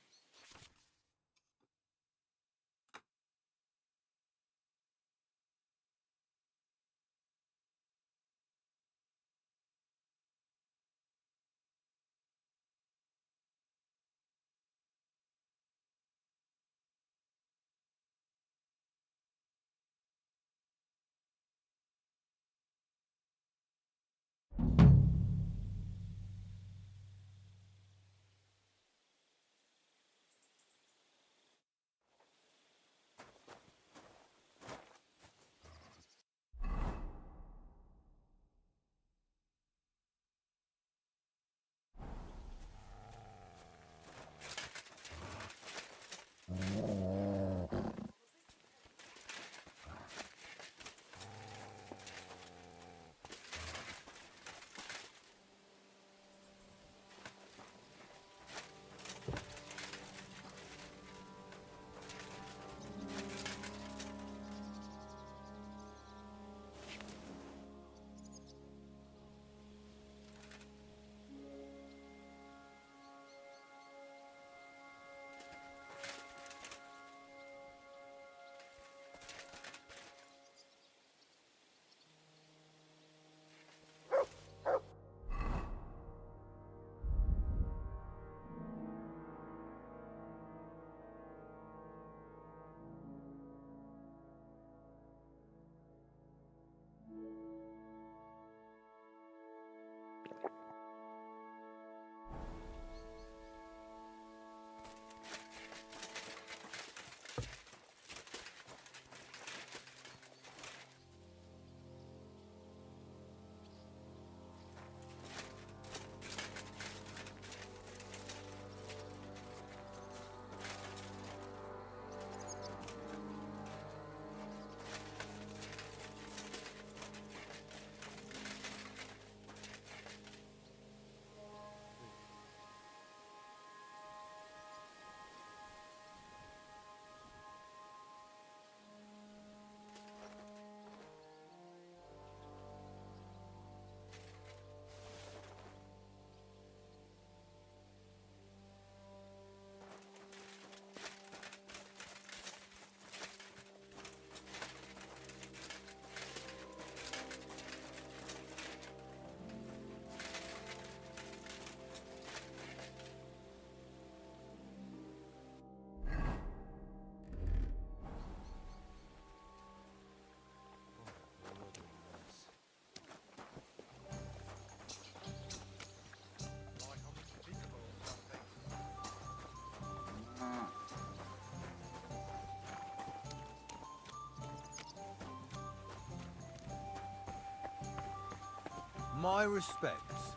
My respects.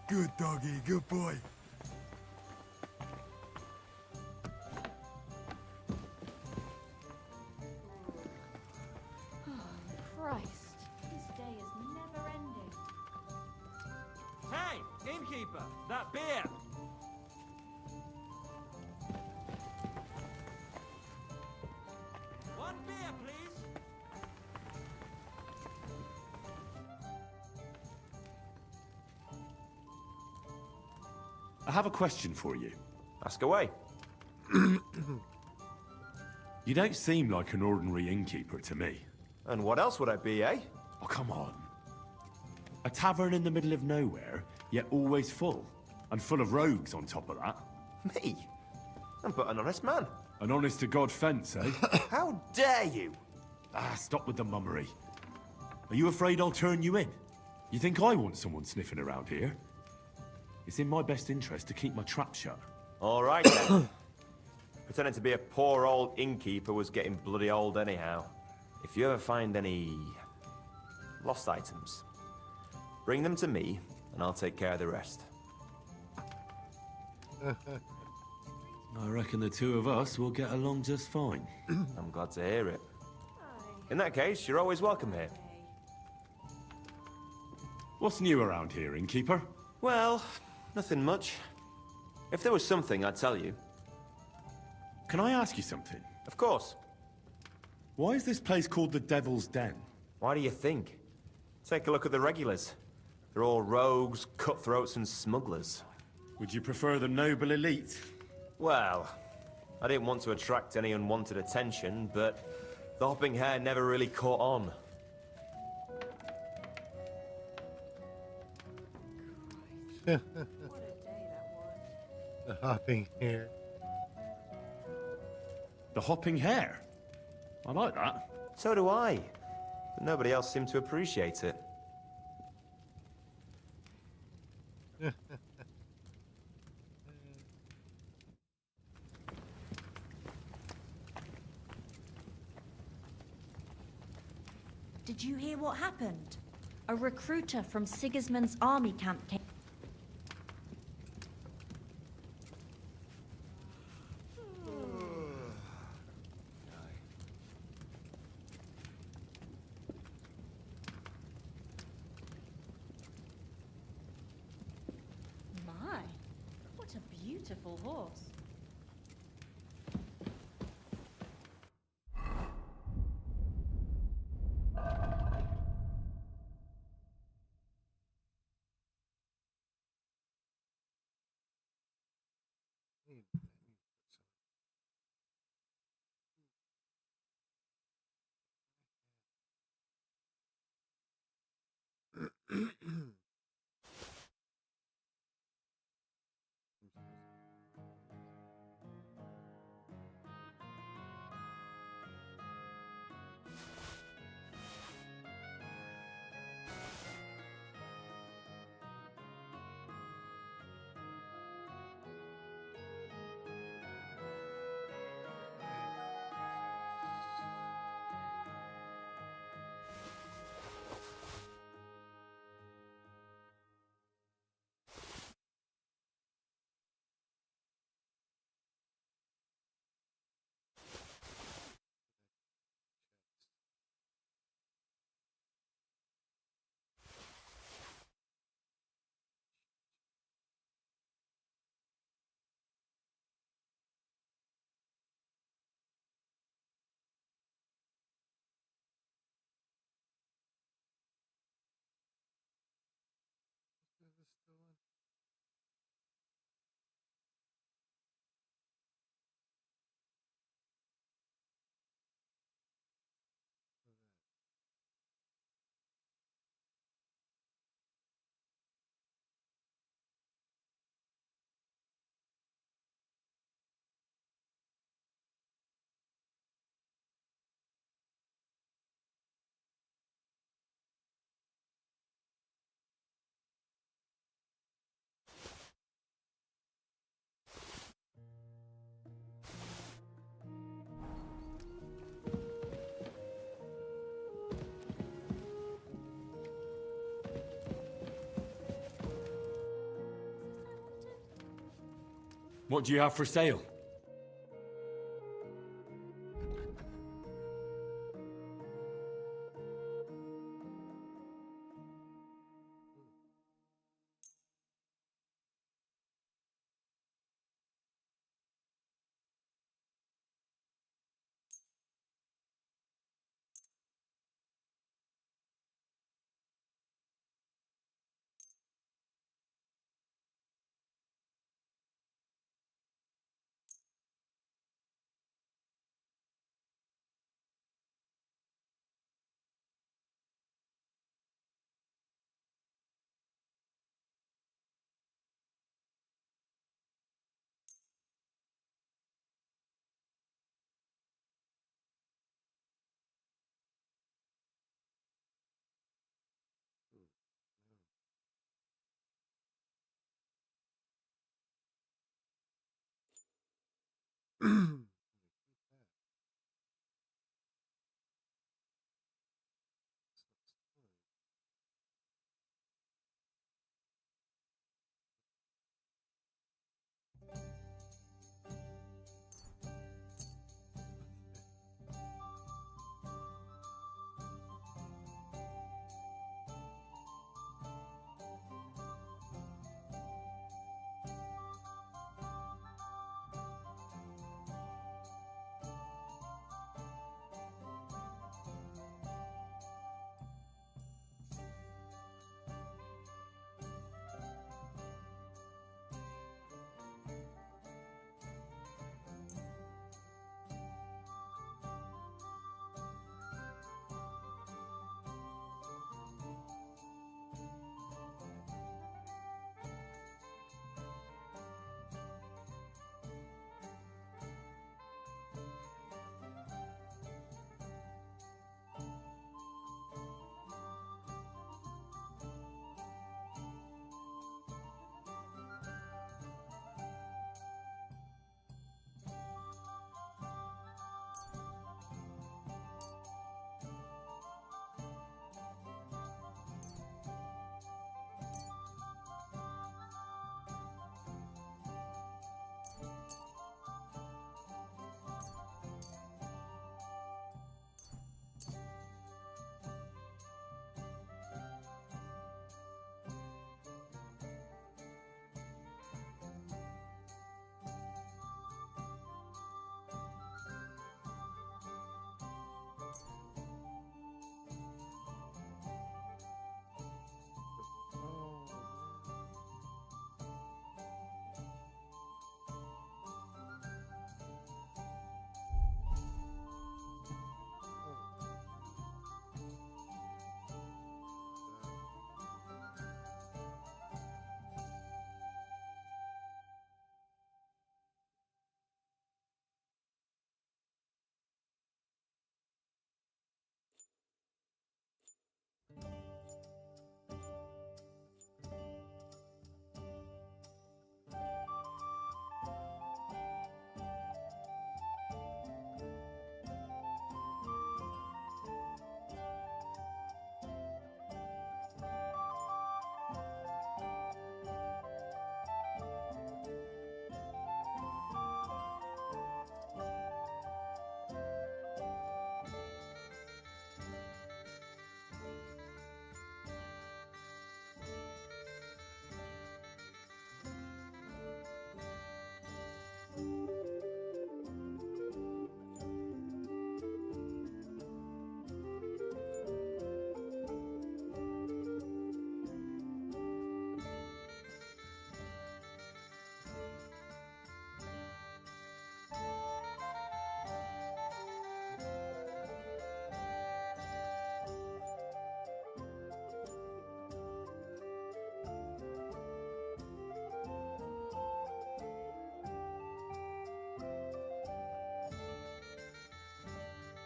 Good doggy, good boy. Christ, this day is never ending. Hey, innkeeper, that beer! One beer, please. I have a question for you. Ask away. You don't seem like an ordinary innkeeper to me. And what else would I be, eh? Oh, come on. A tavern in the middle of nowhere, yet always full. And full of rogues on top of that. Me? I'm but an honest man. An honest-to-God fence, eh? How dare you? Stop with the mummery. Are you afraid I'll turn you in? You think I want someone sniffing around here? It's in my best interest to keep my trap shut. All right, then. Pretending to be a poor old innkeeper was getting bloody old anyhow. If you ever find any lost items, bring them to me, and I'll take care of the rest. I reckon the two of us will get along just fine. I'm glad to hear it. In that case, you're always welcome here. What's new around here, innkeeper? Well, nothing much. If there was something, I'd tell you. Can I ask you something? Of course. Why is this place called the Devil's Den? Why do you think? Take a look at the regulars. They're all rogues, cutthroats, and smugglers. Would you prefer the noble elite? Well, I didn't want to attract any unwanted attention, but the hopping hare never really caught on. The hopping hare. The hopping hare? I like that. So do I. But nobody else seemed to appreciate it. Did you hear what happened? A recruiter from Sigismund's army camp came. My, what a beautiful horse. What do you have for sale?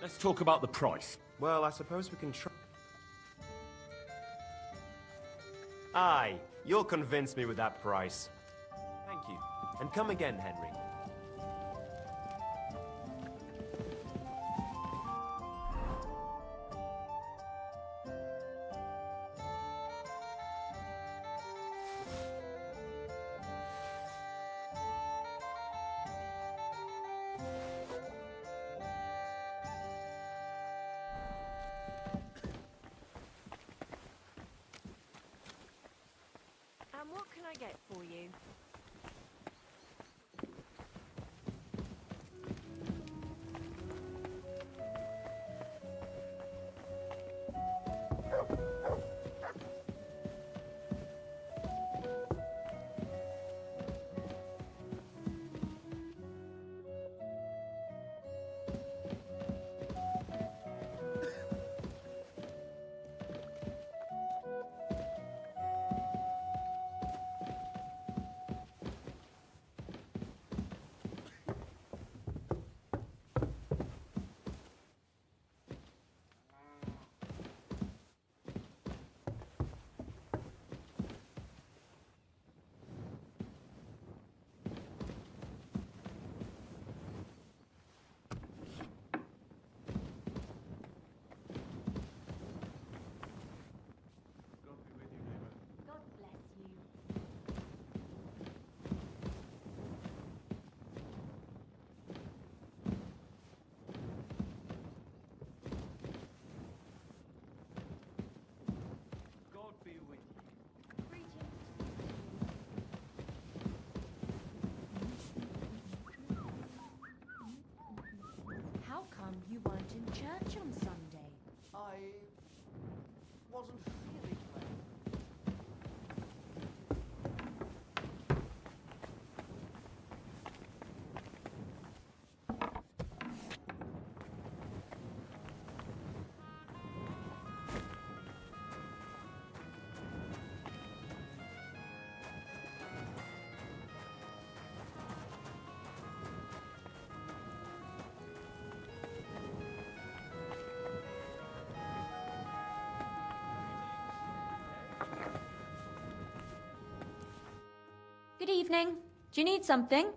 Let's talk about the price. Well, I suppose we can try. Aye, you'll convince me with that price. Thank you. And come again, Henry. And what can I get for you? God bless you. God be with you. How come you weren't in church on Sunday? I wasn't feeling well. Good evening. Do you need something?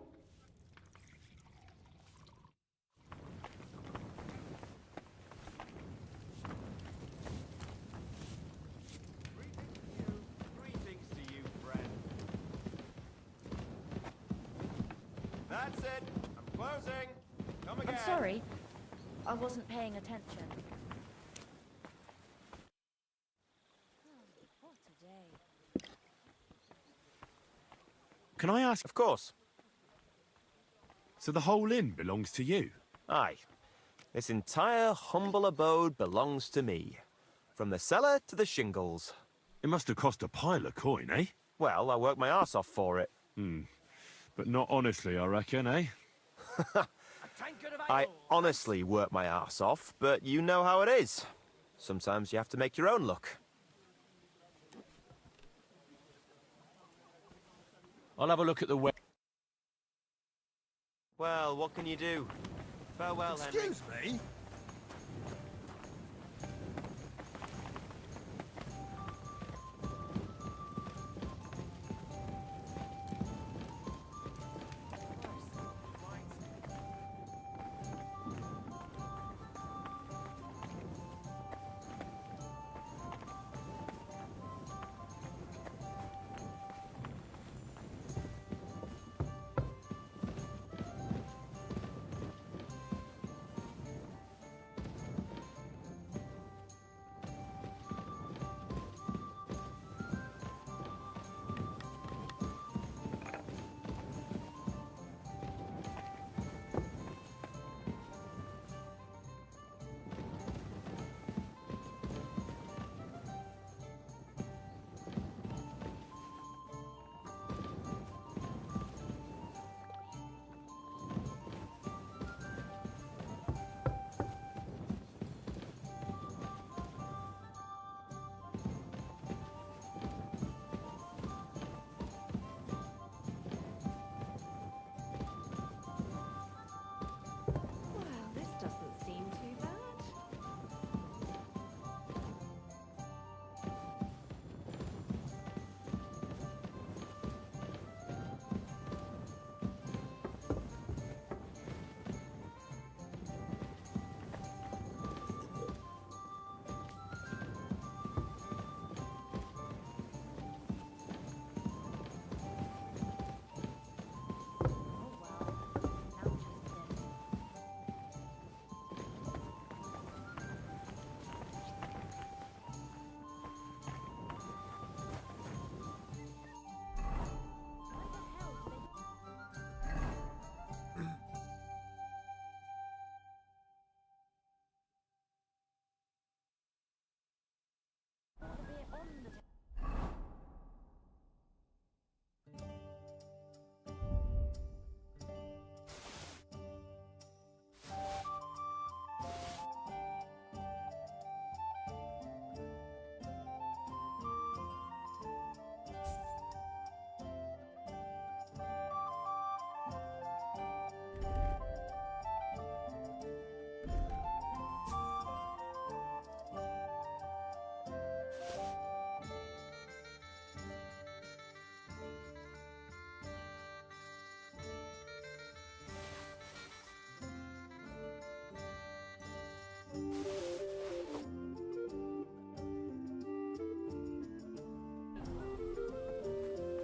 Greetings to you, friend. That's it. I'm closing. Come again. I'm sorry. I wasn't paying attention. What a day. Can I ask? Of course. So the whole inn belongs to you? Aye. This entire humble abode belongs to me. From the cellar to the shingles. It must have cost a pile of coin, eh? Well, I worked my arse off for it. But not honestly, I reckon, eh? I honestly work my arse off, but you know how it is. Sometimes you have to make your own luck. I'll have a look at the Well, what can you do? Farewell, Henry. Excuse me?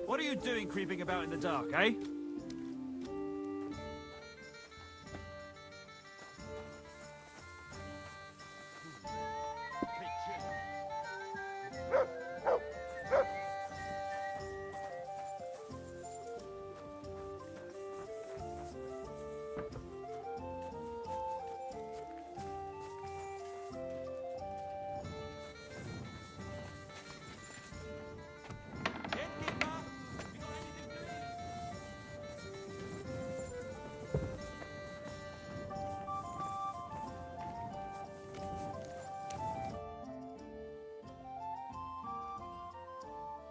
What are you doing creeping about in the dark, eh?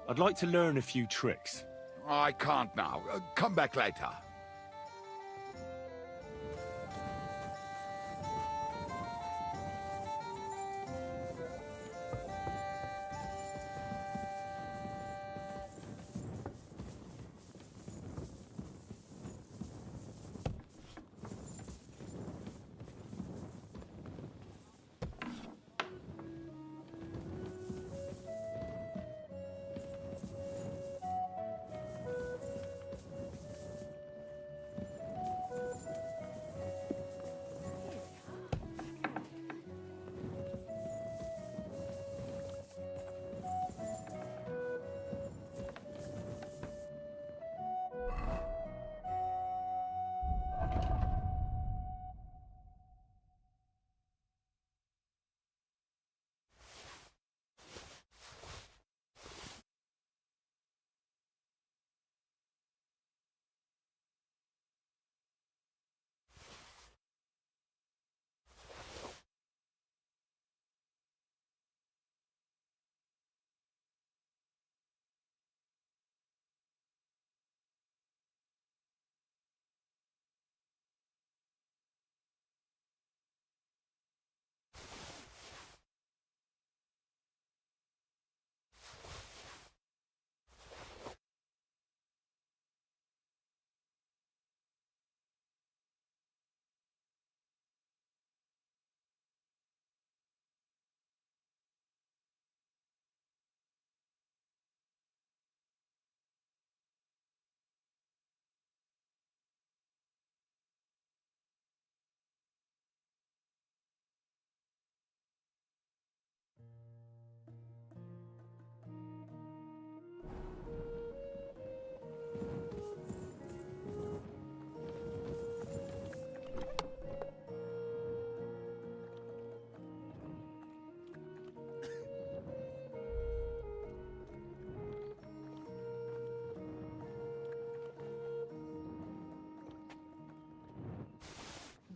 I'd like to learn a few tricks. I can't now. Come back later.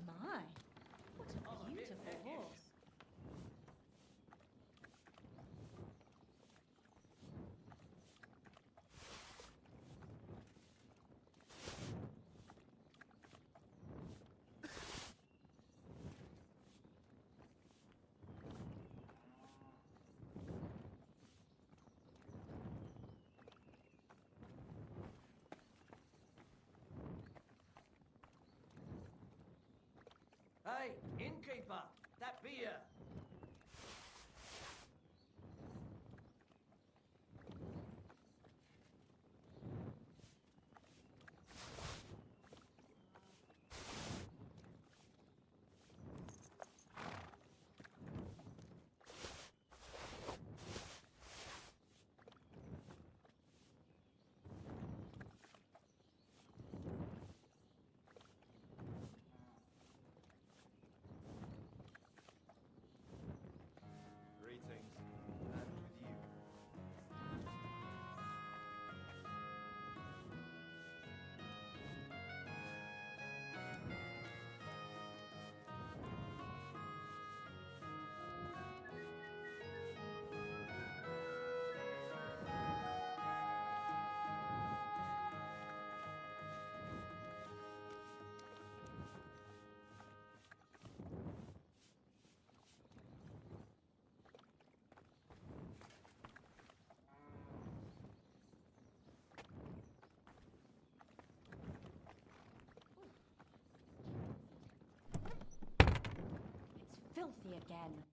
My, what a beautiful horse. Hey, innkeeper, that beer. Greetings. And with you. It's filthy again.